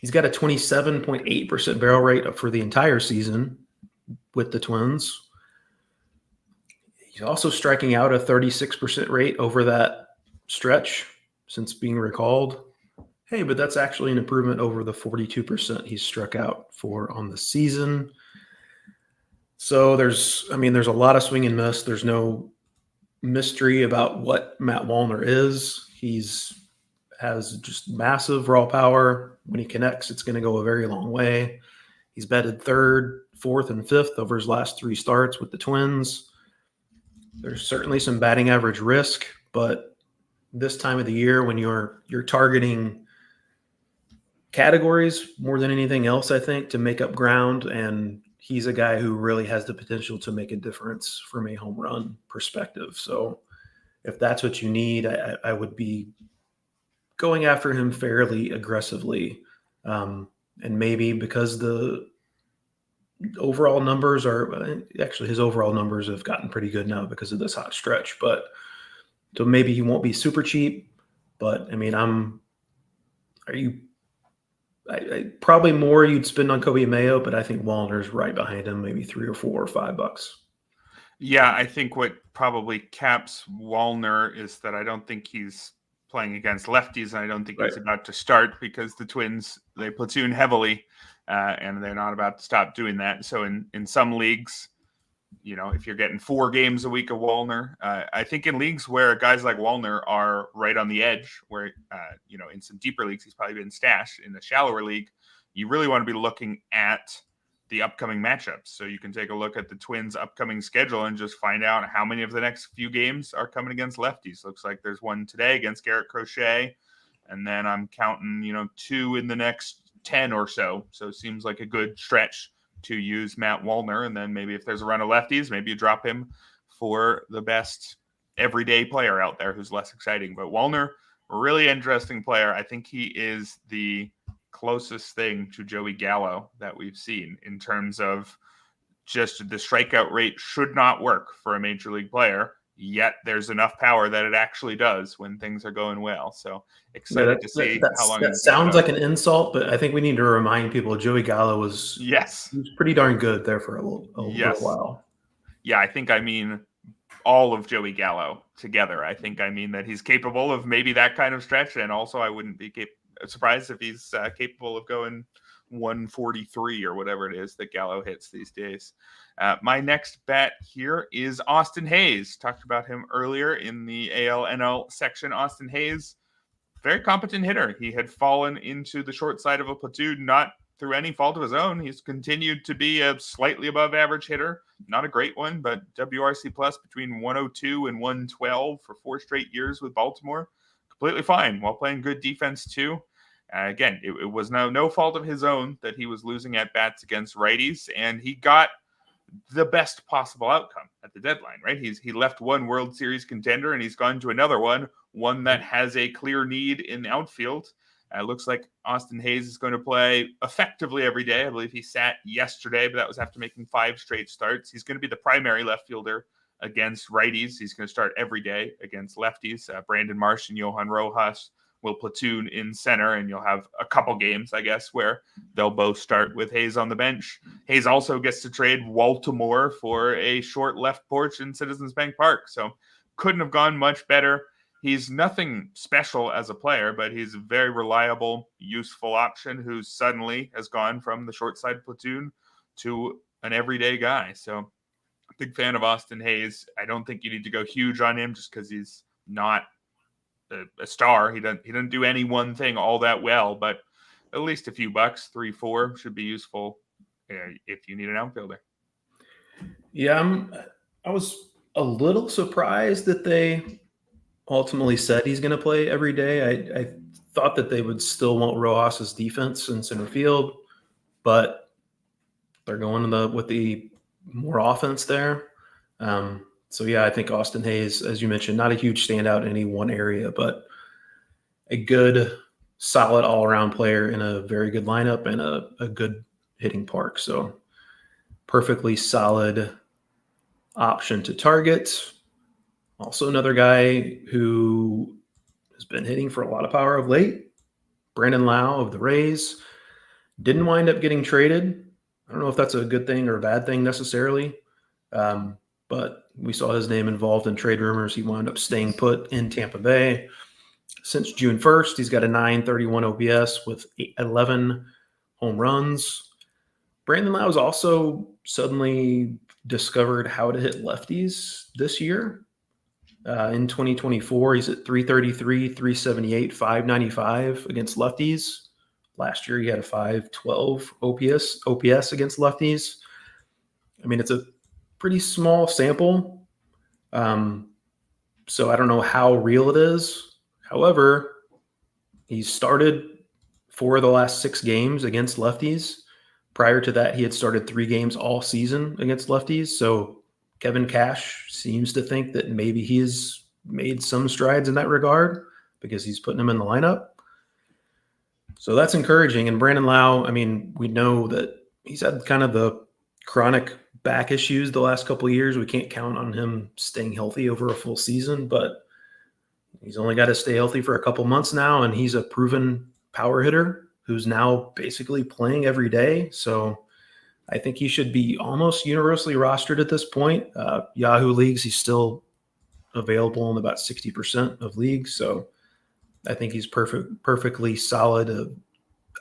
He's got a 27.8% barrel rate for the entire season with the Twins. He's also striking out a 36% rate over that stretch since being recalled. Hey, but that's actually an improvement over the 42% he's struck out for on the season. So there's a lot of swing and miss. There's no mystery about what Matt Wallner is. Has just massive raw power. When he connects, it's going to go a very long way. He's batted 3rd, 4th, and 5th over his last 3 starts with the Twins. There's certainly some batting average risk, but this time of the year when you're targeting categories more than anything else, I think, to make up ground, and he's a guy who really has the potential to make a difference from a home run perspective. So if that's what you need, I would be going after him fairly aggressively. And maybe because the overall numbers his overall numbers have gotten pretty good now because of this hot stretch, but so maybe he won't be super cheap, but I mean, probably more you'd spend on Coby Mayo, but I think Wallner's right behind him, maybe $3 or $4 or $5. Yeah, I think what probably caps Wallner is that I don't think he's playing against lefties, and I don't think he's about to start because the Twins, they platoon heavily, and they're not about to stop doing that. So in some leagues, if you're getting 4 games a week of Wallner, I think in leagues where guys like Wallner are right on the edge, where, in some deeper leagues, he's probably been stashed. In a shallower league, you really want to be looking at the upcoming matchups. So you can take a look at the Twins' upcoming schedule and just find out how many of the next few games are coming against lefties. Looks like there's one today against Garrett Crochet, and then I'm counting, 2 in the next 10 or so. So it seems like a good stretch to use Matt Wallner. And then maybe if there's a run of lefties, maybe you drop him for the best everyday player out there who's less exciting. But Wallner, a really interesting player. I think he is the closest thing to Joey Gallo that we've seen in terms of just the strikeout rate should not work for a major league player, yet there's enough power that it actually does when things are going well. So excited to see how long that sounds like an insult, but I think we need to remind people Joey Gallo was he was pretty darn good there for a little while. Yeah, I think I mean all of Joey Gallo together. I think I mean that he's capable of maybe that kind of stretch, and also I wouldn't be surprised if he's capable of going 143 or whatever it is that Gallo hits these days. My next bet here is Austin Hayes. Talked about him earlier in the AL-NL section. Austin Hayes, very competent hitter. He had fallen into the short side of a platoon, not through any fault of his own. He's continued to be a slightly above average hitter. Not a great one, but WRC plus between 102 and 112 for 4 straight years with Baltimore. Completely fine while playing good defense too. Again, it was no fault of his own that he was losing at bats against righties, and he got the best possible outcome at the deadline, right? He left one World Series contender, and he's gone to another one that has a clear need in the outfield. Looks like Austin Hayes is going to play effectively every day. I believe he sat yesterday, but that was after making 5 straight starts. He's going to be the primary left fielder against righties. He's going to start every day against lefties. Brandon Marsh and Johan Rojas will platoon in center, and you'll have a couple games, I guess, where they'll both start with Hayes on the bench. Hayes also gets to trade Baltimore for a short left porch in Citizens Bank Park, so couldn't have gone much better. He's nothing special as a player, but he's a very reliable, useful option who suddenly has gone from the short side platoon to an everyday guy. So big fan of Austin Hayes. I don't think you need to go huge on him just because he's not a star. He doesn't do any one thing all that well, but at least a few bucks, 3-4 should be useful if you need an outfielder. Yeah, I was a little surprised that they ultimately said he's going to play every day. I thought that they would still want Rojas's defense in center field, but they're going with the more offense there. So, yeah, I think Austin Hayes, as you mentioned, not a huge standout in any one area, but a good, solid all-around player in a very good lineup and a good hitting park. So perfectly solid option to target. Also another guy who has been hitting for a lot of power of late, Brandon Lowe of the Rays. Didn't wind up getting traded. I don't know if that's a good thing or a bad thing necessarily, but we saw his name involved in trade rumors. He wound up staying put in Tampa Bay. Since June 1st, he's got a .931 OPS with 11 home runs. Brandon Lowe's also suddenly discovered how to hit lefties this year. In 2024, he's at 333, 378, 595 against lefties. Last year, he had a 512 OPS against lefties. I mean, it's a pretty small sample, so I don't know how real it is. However, he's started 4 of the last 6 games against lefties. Prior to that, he had started 3 games all season against lefties. So Kevin Cash seems to think that maybe he's made some strides in that regard because he's putting him in the lineup. So that's encouraging. And Brandon Lowe, I mean, we know that he's had kind of the chronic back issues the last couple of years. We can't count on him staying healthy over a full season, but he's only got to stay healthy for a couple months now, and he's a proven power hitter who's now basically playing every day. So I think he should be almost universally rostered at this point. Yahoo leagues, he's still available in about 60% of leagues. So I think he's perfectly solid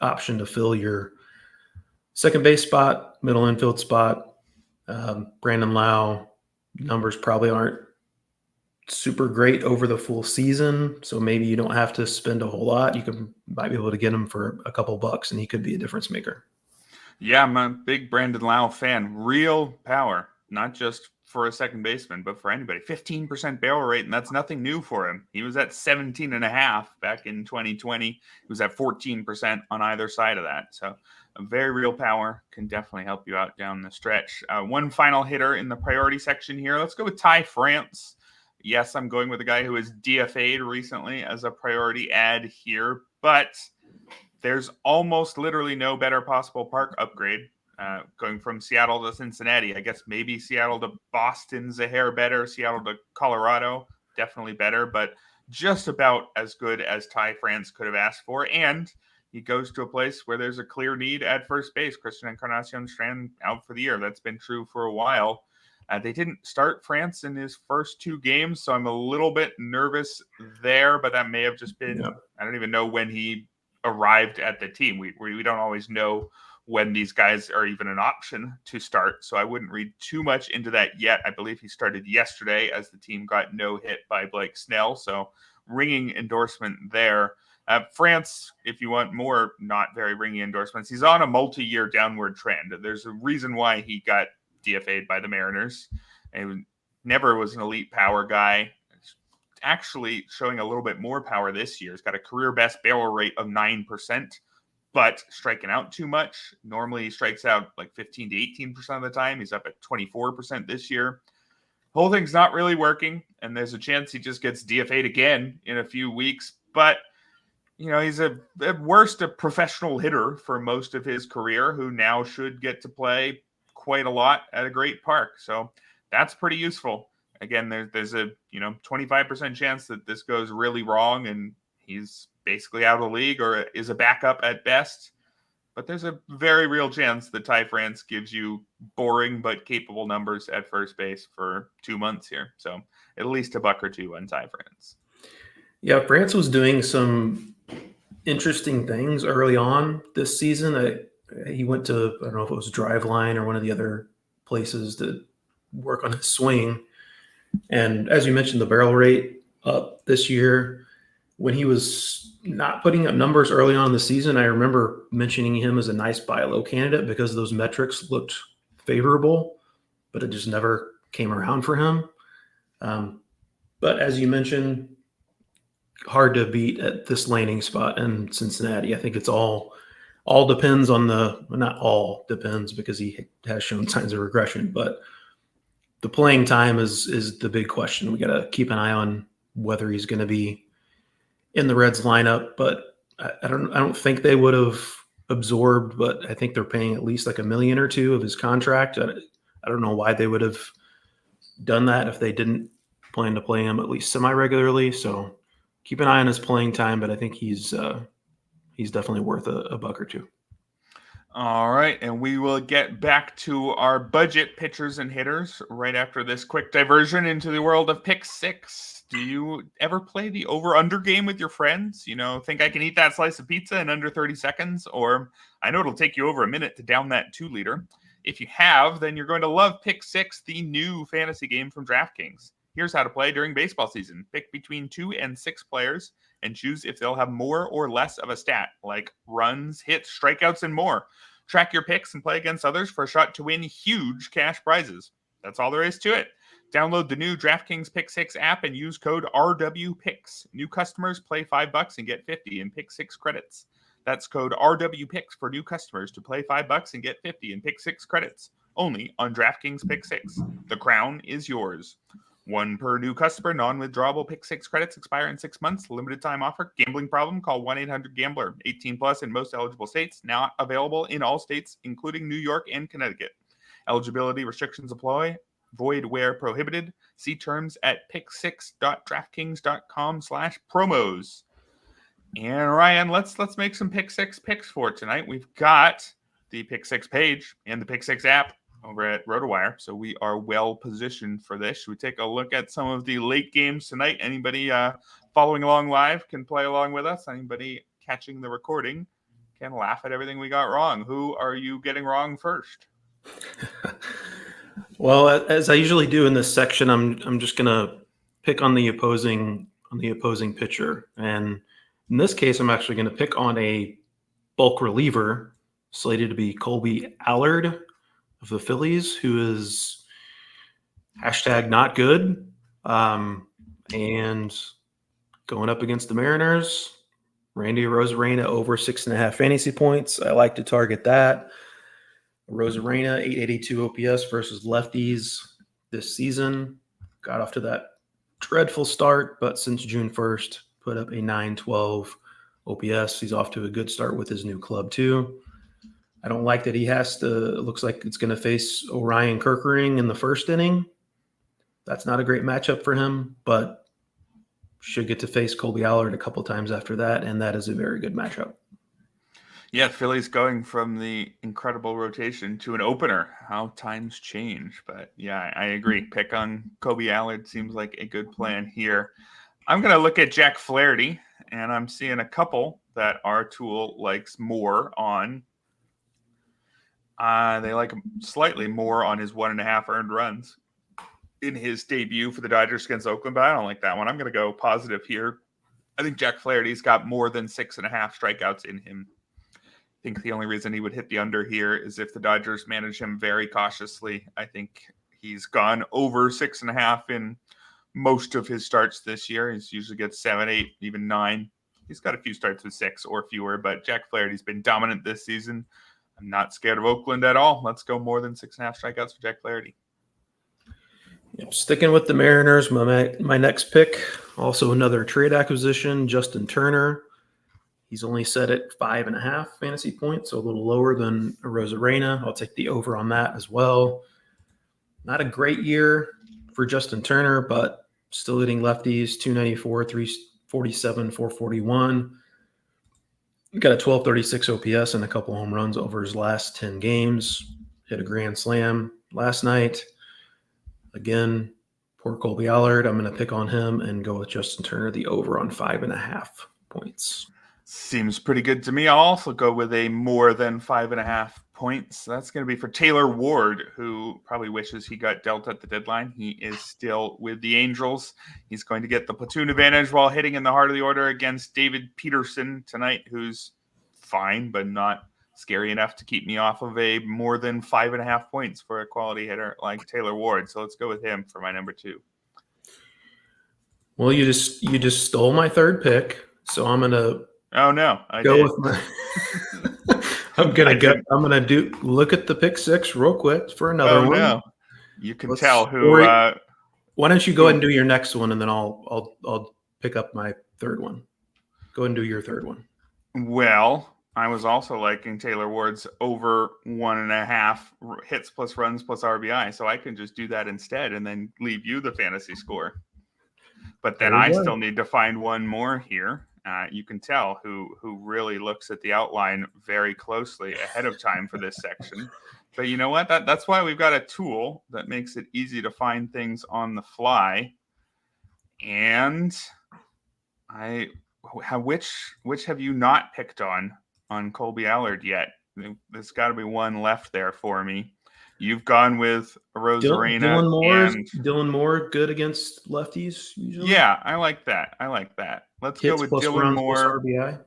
option to fill your second base spot, middle infield spot. Brandon Lowe numbers probably aren't super great over the full season, so maybe you don't have to spend a whole lot. You might be able to get him for a couple bucks, and he could be a difference maker. Yeah, I'm a big Brandon Lowe fan. Real power, not just for a second baseman, but for anybody. 15% barrel rate, and that's nothing new for him. He was at 17.5 back in 2020. He was at 14% on either side of that. So a very real power can definitely help you out down the stretch. One final hitter in the priority section here. Let's go with Ty France. Yes, I'm going with a guy who was DFA'd recently as a priority ad here, but there's almost literally no better possible park upgrade going from Seattle to Cincinnati. I guess maybe Seattle to Boston's a hair better. Seattle to Colorado, definitely better, but just about as good as Ty France could have asked for. And he goes to a place where there's a clear need at first base. Christian Encarnacion-Strand out for the year. That's been true for a while. They didn't start France in his first 2 games, so I'm a little bit nervous there, but that may have just been, I don't even know when he arrived at the team. We don't always know when these guys are even an option to start, so I wouldn't read too much into that yet. I believe he started yesterday as the team got no hit by Blake Snell, so ringing endorsement there. France, if you want more not very ringing endorsements, he's on a multi-year downward trend. There's a reason why he got DFA'd by the Mariners. And never was an elite power guy. Actually showing a little bit more power this year. He's got a career best barrel rate of 9%, but striking out too much. Normally he strikes out like 15 to 18% of the time. He's up at 24% this year. Whole thing's not really working, and there's a chance he just gets DFA'd again in a few weeks. But, you know, he's at worst a professional hitter for most of his career who now should get to play quite a lot at a great park. So that's pretty useful. Again, there's a 25% chance that this goes really wrong and he's basically out of the league or is a backup at best. But there's a very real chance that Ty France gives you boring but capable numbers at first base for 2 months here. So at least $1 or $2 on Ty France. Yeah, France was doing some interesting things early on this season. He went to, I don't know if it was Driveline or one of the other places to work on his swing. And as you mentioned, the barrel rate up this year. When he was not putting up numbers early on in the season, I remember mentioning him as a nice buy low candidate because those metrics looked favorable, but it just never came around for him. But as you mentioned, hard to beat at this landing spot in Cincinnati. I think it's all depends on not all depends because he has shown signs of regression, but the playing time is the big question. We got to keep an eye on whether he's going to be in the Reds lineup, but I don't think they would have absorbed, but I think they're paying at least like $1 million or $2 million of his contract. I don't know why they would have done that if they didn't plan to play him at least semi-regularly. So keep an eye on his playing time, but I think he's definitely worth $1 or $2. All right, and we will get back to our budget pitchers and hitters right after this quick diversion into the world of Pick 6. Do you ever play the over-under game with your friends? Think I can eat that slice of pizza in under 30 seconds? Or I know it'll take you over a minute to down that 2-liter. If you have, then you're going to love Pick 6, the new fantasy game from DraftKings. Here's how to play during baseball season. Pick between 2 and 6 players and choose if they'll have more or less of a stat, like runs, hits, strikeouts, and more. Track your picks and play against others for a shot to win huge cash prizes. That's all there is to it. Download the new DraftKings Pick 6 app and use code RWPicks. New customers play $5 and get 50 in Pick 6 credits. That's code RWPicks for new customers to play $5 and get 50 in Pick 6 credits. Only on DraftKings Pick 6. The crown is yours. 1 per new customer. Non-withdrawable Pick 6 credits expire in 6 months. Limited time offer. Gambling problem? Call 1-800-GAMBLER. 18 plus in most eligible states. Now available in all states, including New York and Connecticut. Eligibility restrictions apply. Void where prohibited. See terms at pick6.draftkings.com/promos. And Ryan, let's make some Pick 6 picks for tonight. We've got the Pick 6 page and the Pick 6 app over at RotoWire, so we are well positioned for this. Should we take a look at some of the late games tonight? Anybody following along live can play along with us. Anybody catching the recording can laugh at everything we got wrong. Who are you getting wrong first? Well, as I usually do in this section, I'm just gonna pick on the opposing pitcher, and in this case, I'm actually going to pick on a bulk reliever slated to be Colby Allard of the Phillies, who is #not good. And going up against the Mariners, Randy Arozarena over 6.5 fantasy points. I like to target that. Arozarena, 882 OPS versus lefties this season. Got off to that dreadful start, but since June 1st, put up a 912 OPS. He's off to a good start with his new club, too. I don't like that it looks like it's going to face Orion Kerkering in the first inning. That's not a great matchup for him, but should get to face Colby Allard a couple times after that, and that is a very good matchup. Yeah, Philly's going from the incredible rotation to an opener. How times change. But yeah, I agree. Pick on Colby Allard seems like a good plan here. I'm going to look at Jack Flaherty, and I'm seeing a couple that our tool likes more on. They like him slightly more on his 1.5 earned runs in his debut for the Dodgers against Oakland, but I don't like that one. I'm going to go positive here. I think Jack Flaherty's got more than 6.5 strikeouts in him. I think the only reason he would hit the under here is if the Dodgers manage him very cautiously. I think he's gone over 6.5 in most of his starts this year. He's usually gets 7, 8, even 9. He's got a few starts with 6 or fewer, but Jack Flaherty's been dominant this season. I'm not scared of Oakland at all. Let's go more than 6.5 strikeouts for Jack Flaherty. Yep, sticking with the Mariners, my next pick, also another trade acquisition, Justin Turner. He's only set at 5.5 fantasy points, so a little lower than Arozarena. I'll take the over on that as well. Not a great year for Justin Turner, but still hitting lefties, 294, 347, 441. Got a 1236 OPS and a couple home runs over his last 10 games. Hit a grand slam last night. Again, poor Colby Allard. I'm going to pick on him and go with Justin Turner, the over on 5.5 points. Seems pretty good to me. I'll also go with a more than 5.5 points. That's going to be for Taylor Ward, who probably wishes he got dealt at the deadline. He is still with the Angels. He's going to get the platoon advantage while hitting in the heart of the order against David Peterson tonight, who's fine, but not scary enough to keep me off of a more than 5.5 points for a quality hitter like Taylor Ward. So let's go with him for my number 2. Well, you just stole my third pick, so I'm gonna. Oh no, I go did. With my. I'm gonna look at the pick 6 real quick for another one. No, you can tell who. Why don't you go ahead and do your next one, and then I'll pick up my third one. Go ahead and do your third one. Well, I was also liking Taylor Ward's over 1.5 hits plus runs plus RBI, so I can just do that instead and then leave you the fantasy score. But then I still need to find one more here. You can tell who really looks at the outline very closely ahead of time for this section. But you know what? That's why we've got a tool that makes it easy to find things on the fly. And which have you not picked on Colby Allard yet? There's got to be one left there for me. You've gone with Arozarena. Dylan Moore, good against lefties usually. Yeah, I like that. Let's go with Dylan Moore. Plus RBI.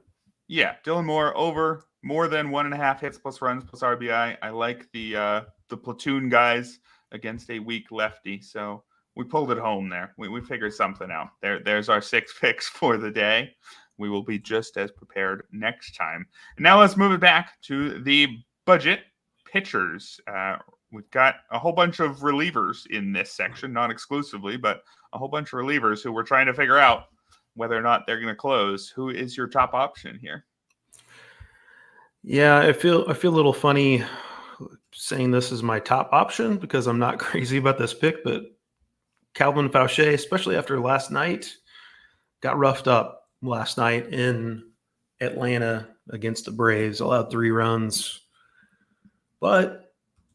Yeah, Dylan Moore over more than 1.5 hits plus runs plus RBI. I like the platoon guys against a weak lefty. So we pulled it home there. We figured something out. There's our 6 picks for the day. We will be just as prepared next time. And now let's move it back to the budget pitchers. We've got a whole bunch of relievers in this section, not exclusively, but a whole bunch of relievers who we're trying to figure out whether or not they're going to close. Who is your top option here? Yeah, I feel a little funny saying this is my top option because I'm not crazy about this pick, but Calvin Fauché, especially after last night, got roughed up last night in Atlanta against the Braves. Allowed 3 runs, but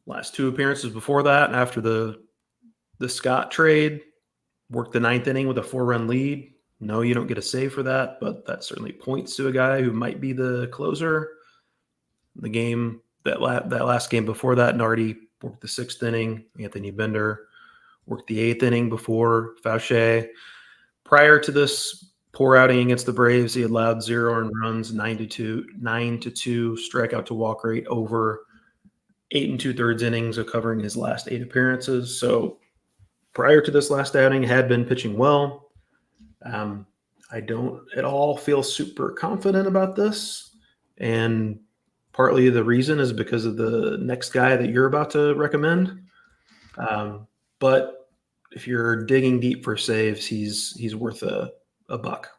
last 2 appearances before that, after the Scott trade, worked the 9th inning with a 4-run lead. No, you don't get a save for that, but that certainly points to a guy who might be the closer. The game that last game before that, Nardi worked the 6th inning. Anthony Bender worked the 8th inning before Fauché. Prior to this poor outing against the Braves. He allowed 0 earned runs, 9-2 strikeout to walk rate over 8 2/3 innings of covering his last 8 appearances. So prior to this last outing, had been pitching well. I don't at all feel super confident about this. And partly the reason is because of the next guy that you're about to recommend. But if you're digging deep for saves, he's worth a buck.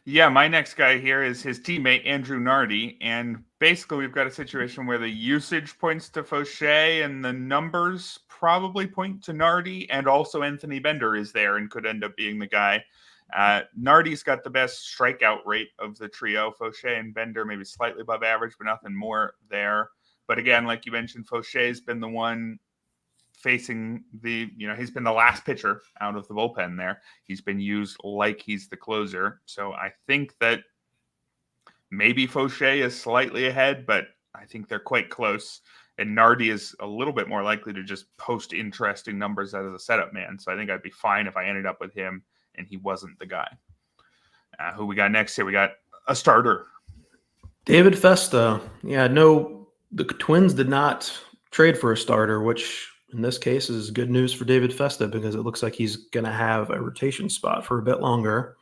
Yeah, my next guy here is his teammate, Andrew Nardi. And basically, we've got a situation where the usage points to Fauché and the numbers probably point to Nardi. And also Anthony Bender is there and could end up being the guy. Nardi's got the best strikeout rate of the trio. Fauché and Bender maybe slightly above average, but nothing more there. But again, like you mentioned, Fauché's been the one facing he's been the last pitcher out of the bullpen there. He's been used like he's the closer. So I think that maybe Fauché is slightly ahead, but I think they're quite close. And Nardi is a little bit more likely to just post interesting numbers out of the setup man. So I think I'd be fine if I ended up with him and he wasn't the guy. Who we got next here? We got a starter. David Festa. Yeah, no, the Twins did not trade for a starter, which in this case is good news for David Festa because it looks like he's going to have a rotation spot for a bit longer.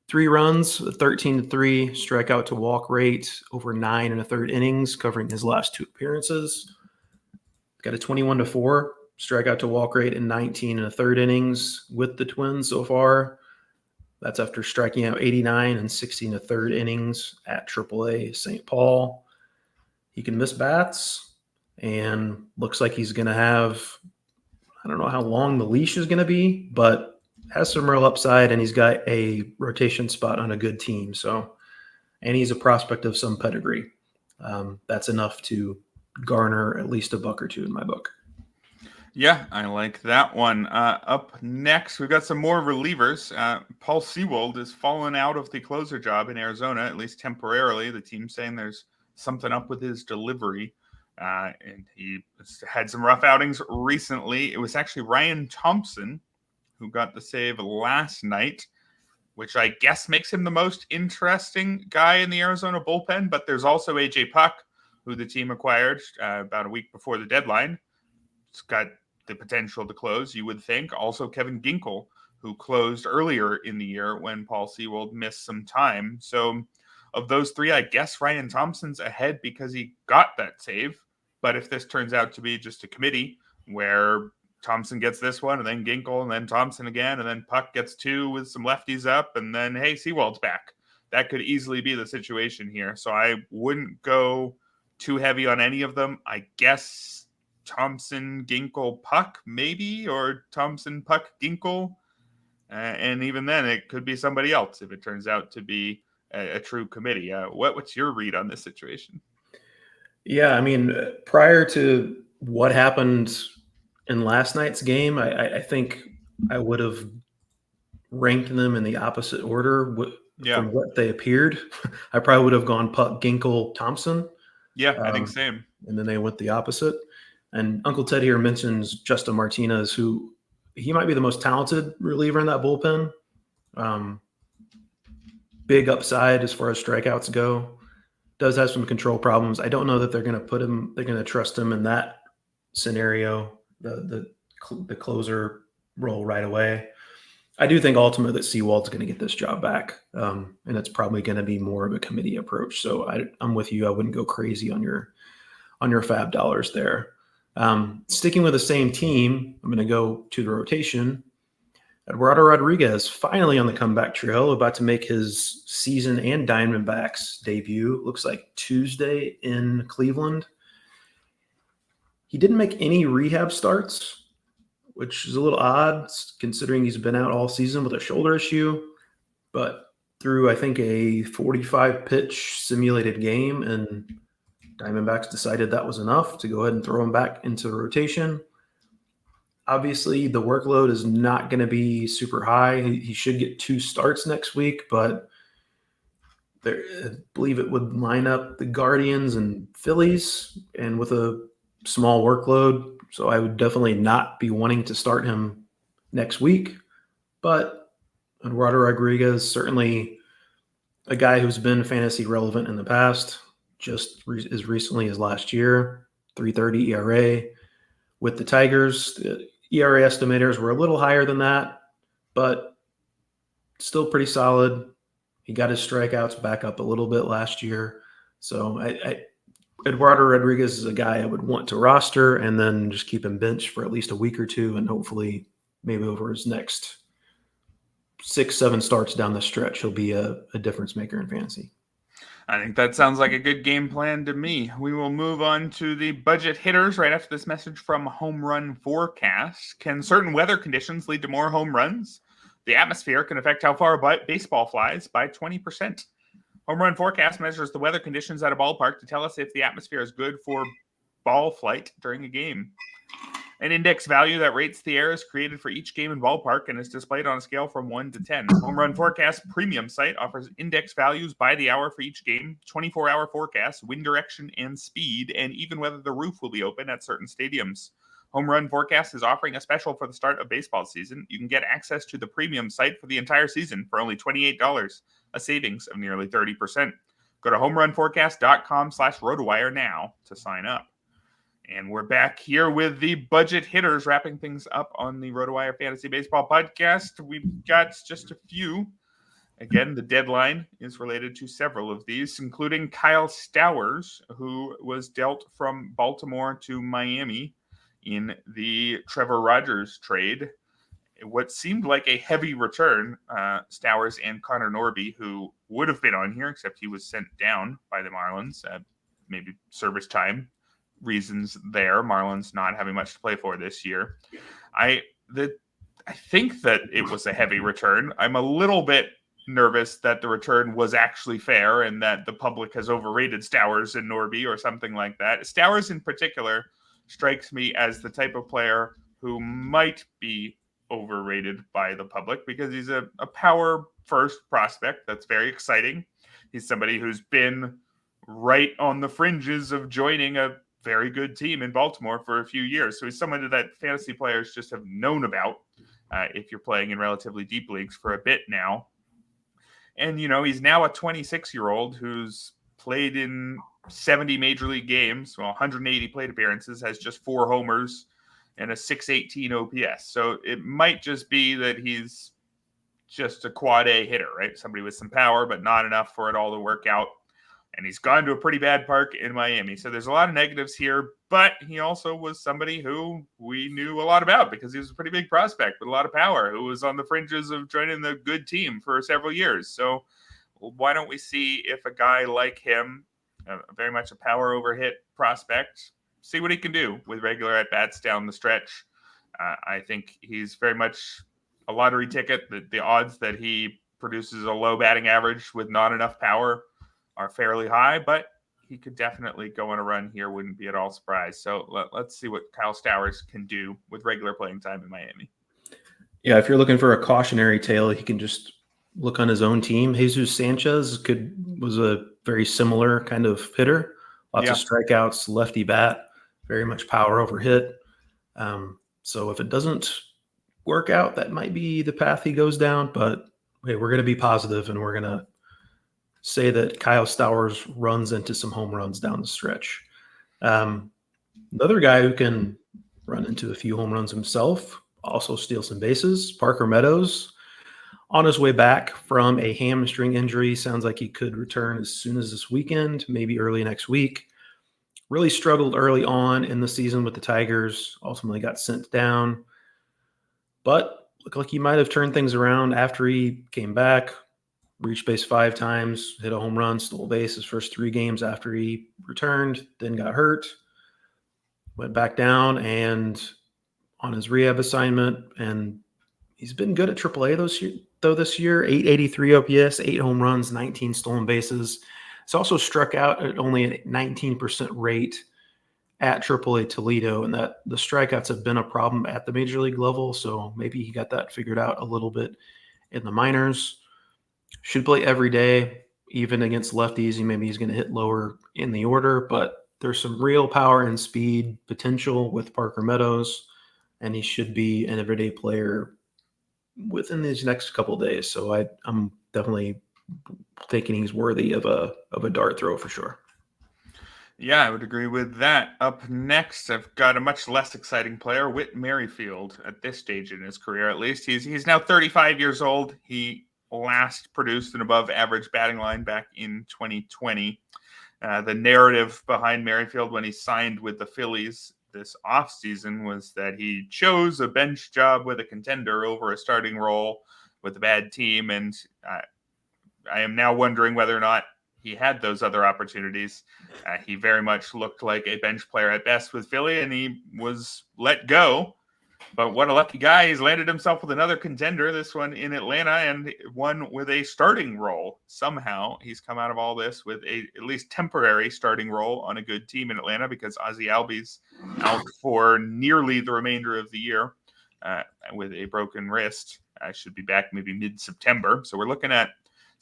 3 runs, 13-3 strikeout to walk rate over 9 1/3 innings, covering his last 2 appearances. Got a 21-4 strikeout to walk rate in 19 1/3 innings with the Twins so far. That's after striking out 89 and 16 1/3 innings at AAA St. Paul. He can miss bats and looks like he's going to have, I don't know how long the leash is going to be, but has some real upside, and he's got a rotation spot on a good team. So, and he's a prospect of some pedigree. That's enough to garner at least a buck or two in my book. Yeah, I like that one. Up next, we've got some more relievers. Paul Sewald has fallen out of the closer job in Arizona, at least temporarily. The team's saying there's something up with his delivery. And he had some rough outings recently. It was actually Ryan Thompson who got the save last night, which I guess makes him the most interesting guy in the Arizona bullpen. But there's also AJ Puck, who the team acquired about a week before the deadline. It's got the potential to close, you would think. Also Kevin Ginkel, who closed earlier in the year when Paul Sewald missed some time. So of those 3, I guess Ryan Thompson's ahead because he got that save. But if this turns out to be just a committee where Thompson gets this one and then Ginkel and then Thompson again and then Puck gets 2 with some lefties up and then, hey, Sewald's back. That could easily be the situation here. So I wouldn't go too heavy on any of them. I guess Thompson, Ginkel, Puck maybe, or Thompson, Puck, Ginkel. And even then it could be somebody else if it turns out to be a true committee. What's your read on this situation? Yeah, I mean, prior to what happened in last night's game, I think I would have ranked them in the opposite order from what they appeared. I probably would have gone Puck, Ginkel, Thompson. Yeah, I think same. And then they went the opposite. And Uncle Ted here mentions Justin Martinez, who he might be the most talented reliever in that bullpen. Big upside as far as strikeouts go. Does have some control problems. I don't know that they're going to trust him in that scenario, the closer role right away. I do think ultimately that Sewald's going to get this job back, and it's probably going to be more of a committee approach. So I'm with you. I wouldn't go crazy on your FAAB dollars there. Sticking with the same team, I'm going to go to the rotation. Eduardo Rodriguez finally on the comeback trail, about to make his season and Diamondbacks debut. Looks like Tuesday in Cleveland. He didn't make any rehab starts, which is a little odd considering he's been out all season with a shoulder issue. But through, I think, a 45-pitch simulated game, and Diamondbacks decided that was enough to go ahead and throw him back into the rotation. Obviously, the workload is not going to be super high. He should get 2 starts next week, but I believe it would line up the Guardians and Phillies, and with a small workload. So I would definitely not be wanting to start him next week. But Eduardo Rodriguez, certainly a guy who's been fantasy relevant in the past, just as recently as last year, 3.30 ERA. With the Tigers, the ERA estimators were a little higher than that, but still pretty solid. He got his strikeouts back up a little bit last year. So Eduardo Rodriguez is a guy I would want to roster and then just keep him benched for at least a week or two, and hopefully maybe over his next 6-7 starts down the stretch, he'll be a difference maker in fantasy. I think that sounds like a good game plan to me. We will move on to the budget hitters right after this message from Home Run Forecast. Can certain weather conditions lead to more home runs? The atmosphere can affect how far a baseball flies by 20%. Home Run Forecast measures the weather conditions at a ballpark to tell us if the atmosphere is good for ball flight during a game. An index value that rates the air is created for each game and ballpark and is displayed on a scale from 1 to 10. Home Run Forecast premium site offers index values by the hour for each game, 24-hour forecasts, wind direction and speed, and even whether the roof will be open at certain stadiums. Home Run Forecast is offering a special for the start of baseball season. You can get access to the premium site for the entire season for only $28, a savings of nearly 30%. Go to homerunforecast.com/RotoWire now to sign up. And we're back here with the budget hitters, wrapping things up on the RotoWire Fantasy Baseball podcast. We've got just a few. Again, the deadline is related to several of these, including Kyle Stowers, who was dealt from Baltimore to Miami in the Trevor Rogers trade. What seemed like a heavy return, Stowers and Connor Norby, who would have been on here, except he was sent down by the Marlins, maybe service time reasons there. Marlins not having much to play for this year. I think that it was a heavy return. I'm a little bit nervous that the return was actually fair and that the public has overrated Stowers and Norby or something like that. Stowers in particular strikes me as the type of player who might be overrated by the public because he's a power first prospect. That's very exciting. He's somebody who's been right on the fringes of joining a very good team in Baltimore for a few years. So he's someone that fantasy players just have known about if you're playing in relatively deep leagues for a bit now. And, he's now a 26-year-old who's played in 70 major league games, 180 plate appearances, has just 4 homers and a 618 OPS. So it might just be that he's just a quad A hitter, right? Somebody with some power, but not enough for it all to work out. And he's gone to a pretty bad park in Miami. So there's a lot of negatives here, but he also was somebody who we knew a lot about because he was a pretty big prospect with a lot of power who was on the fringes of joining the good team for several years. So why don't we see if a guy like him, very much a power over hit prospect, see what he can do with regular at-bats down the stretch. I think he's very much a lottery ticket. The odds that he produces a low batting average with not enough power are fairly high, but he could definitely go on a run here. Wouldn't be at all surprised. So let's see what Kyle Stowers can do with regular playing time in Miami. Yeah, if you're looking for a cautionary tale, he can just look on his own team. Jesus Sanchez was a very similar kind of hitter. Lots of strikeouts, lefty bat, very much power over hit. So if it doesn't work out, that might be the path he goes down. But hey, we're going to be positive and we're going to say that Kyle Stowers runs into some home runs down the stretch. Another guy who can run into a few home runs himself, also steal some bases, Parker Meadows, on his way back from a hamstring injury. Sounds like he could return as soon as this weekend, maybe early next week. Really struggled early on in the season with the Tigers, ultimately got sent down, but looked like he might have turned things around after he came back. Reached base 5 times, hit a home run, stole a base his first 3 games after he returned, then got hurt, went back down and on his rehab assignment. And he's been good at AAA this year, 883 OPS, 8 home runs, 19 stolen bases. He's also struck out at only a 19% rate at AAA Toledo, and that the strikeouts have been a problem at the major league level. So maybe he got that figured out a little bit in the minors. Should play every day, even against lefties. Maybe he's going to hit lower in the order, but there's some real power and speed potential with Parker Meadows, and he should be an everyday player within these next couple of days. So I'm definitely thinking he's worthy of a dart throw for sure. Yeah, I would agree with that. Up next, I've got a much less exciting player, Whit Merrifield, at this stage in his career at least. He's now 35 years old. He last produced an above-average batting line back in 2020. The narrative behind Merrifield when he signed with the Phillies this offseason was that he chose a bench job with a contender over a starting role with a bad team, and I am now wondering whether or not he had those other opportunities. He very much looked like a bench player at best with Philly, and he was let go. But what a lucky guy. He's landed himself with another contender, this one in Atlanta, and one with a starting role. Somehow he's come out of all this with a at least temporary starting role on a good team in Atlanta, because Ozzie Albies out for nearly the remainder of the year with a broken wrist. Should be back maybe mid-September. So we're looking at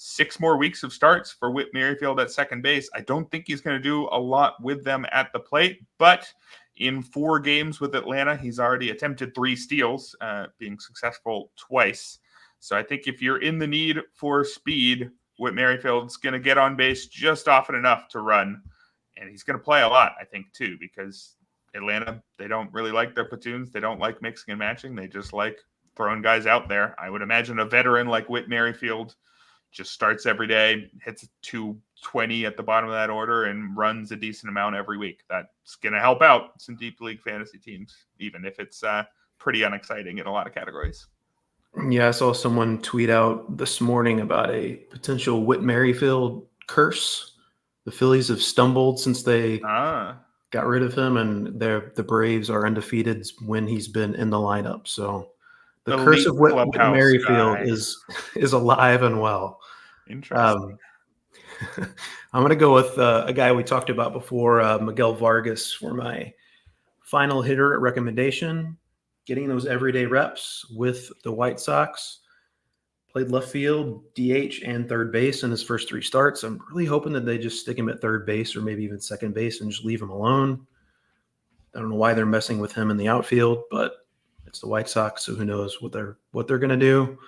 6 more weeks of starts for Whit Merrifield at second base. I don't think he's going to do a lot with them at the plate, but in 4 games with Atlanta, he's already attempted 3 steals, being successful twice. So I think if you're in the need for speed, Whit Merrifield's going to get on base just often enough to run. And he's going to play a lot, I think, too, because Atlanta, they don't really like their platoons. They don't like mixing and matching. They just like throwing guys out there. I would imagine a veteran like Whit Merrifield just starts every day, hits 220 at the bottom of that order, and runs a decent amount every week. That's going to help out some deep league fantasy teams, even if it's pretty unexciting in a lot of categories. Yeah, I saw someone tweet out this morning about a potential Whit Merrifield curse. The Phillies have stumbled since they got rid of him, and the Braves are undefeated when he's been in the lineup. So the curse of Whit Merrifield is alive and well. Interesting. I'm going to go with a guy we talked about before, Miguel Vargas, for my final hitter recommendation. Getting those everyday reps with the White Sox. Played left field, DH, and third base in his first 3 starts. I'm really hoping that they just stick him at third base or maybe even second base and just leave him alone. I don't know why they're messing with him in the outfield, but it's the White Sox, so who knows what they're going to do.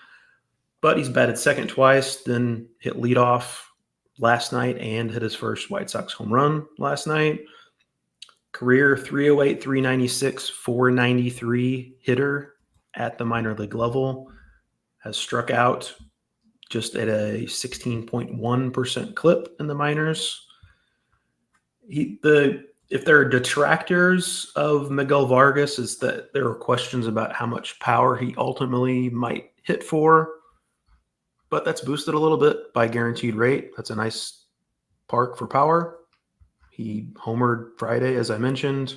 But he's batted second twice, then hit leadoff last night and hit his first White Sox home run last night. Career 308, 396, 493 hitter at the minor league level. Has struck out just at a 16.1% clip in the minors. If there are detractors of Miguel Vargas, is that there are questions about how much power he ultimately might hit for. But that's boosted a little bit by guaranteed rate. That's a nice park for power. He homered Friday, as I mentioned.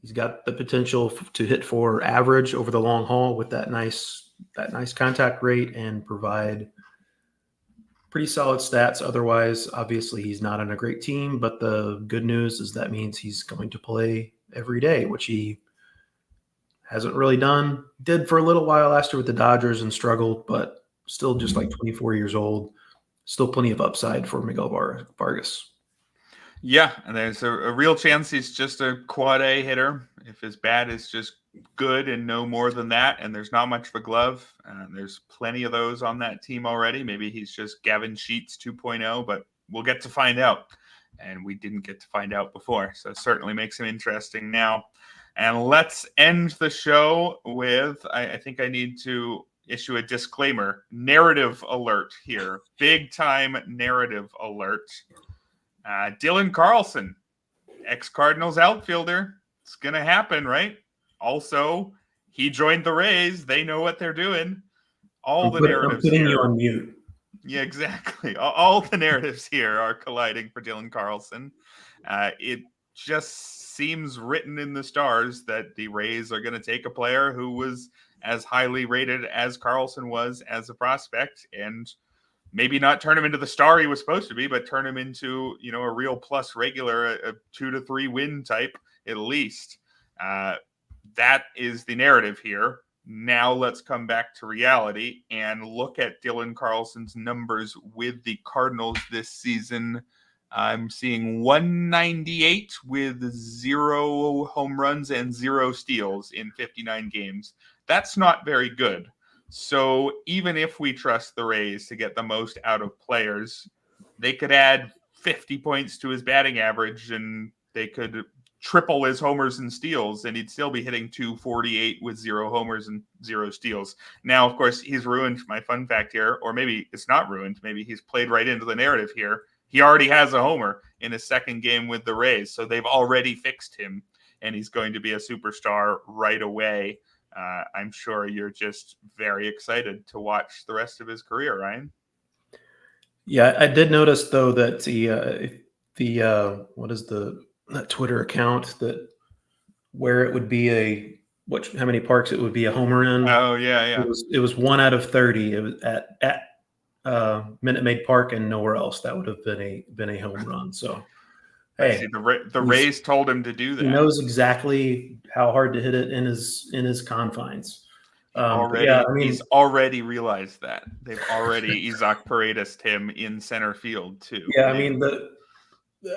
He's got the potential to hit for average over the long haul with that nice contact rate and provide pretty solid stats. Otherwise, obviously, he's not on a great team. But the good news is that means he's going to play every day, which he hasn't really done. Did for a little while last year with the Dodgers and struggled, but still just like 24 years old. Still plenty of upside for Miguel Vargas. Yeah, and there's a real chance he's just a quad A hitter. If his bat is just good and no more than that, and there's not much of a glove, there's plenty of those on that team already. Maybe he's just Gavin Sheets 2.0, but we'll get to find out. And we didn't get to find out before, so it certainly makes him interesting now. And let's end the show with, I think I need to issue a disclaimer. Narrative alert here. Big time narrative alert. Dylan Carlson, ex-Cardinals outfielder. It's going to happen, right? Also, he joined the Rays. They know what they're doing. I'm putting you on mute. Yeah, exactly. All the narratives here are colliding for Dylan Carlson. It just seems written in the stars that the Rays are going to take a player who was as highly rated as Carlson was as a prospect and maybe not turn him into the star he was supposed to be, but turn him into, a real plus regular, a 2 to 3 win type at least. That is the narrative here. Now let's come back to reality and look at Dylan Carlson's numbers with the Cardinals this season. I'm seeing 198 with 0 home runs and 0 steals in 59 games. That's not very good. So even if we trust the Rays to get the most out of players, they could add 50 points to his batting average and they could triple his homers and steals, and he'd still be hitting 248 with 0 homers and 0 steals. Now, of course, he's ruined my fun fact here, or maybe it's not ruined. Maybe he's played right into the narrative here. He already has a homer in his second game with the Rays, so they've already fixed him, and he's going to be a superstar right away. I'm sure you're just very excited to watch the rest of his career, Ryan. Yeah, I did notice though that what is that Twitter account that where it would be how many parks it would be a homer in? Oh yeah. It was 1 out of 30. It was at Minute Maid Park and nowhere else. That would have been a home run. So hey, see, the Rays told him to do that. He knows exactly how hard to hit it in his confines. He's already realized that. They've already Isaac Paredes him in center field too. Yeah, I mean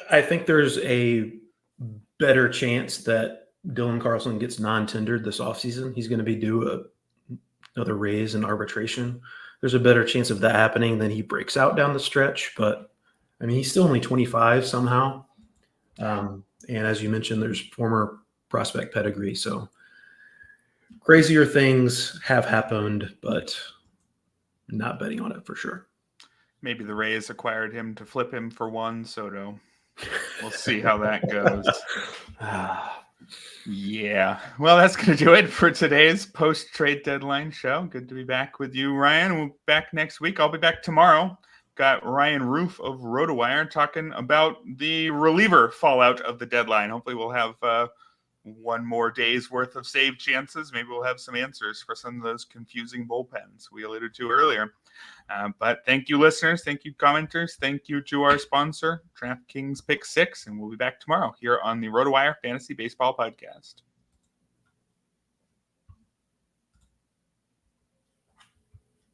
I think there's a better chance that Dylan Carlson gets non-tendered this offseason. He's going to be due another raise in arbitration. There's a better chance of that happening than he breaks out down the stretch. But I mean, he's still only 25 somehow. And as you mentioned, there's former prospect pedigree. So crazier things have happened, but not betting on it for sure. Maybe the Rays acquired him to flip him for Juan Soto. We'll see how that goes. Yeah. Well, that's going to do it for today's post-trade deadline show. Good to be back with you, Ryan. We'll be back next week. I'll be back tomorrow. Got Ryan Roof of RotoWire talking about the reliever fallout of the deadline. Hopefully we'll have one more day's worth of save chances. Maybe we'll have some answers for some of those confusing bullpens we alluded to earlier. But thank you, listeners. Thank you, commenters. Thank you to our sponsor, DraftKings Pick 6. And we'll be back tomorrow here on the RotoWire Fantasy Baseball Podcast.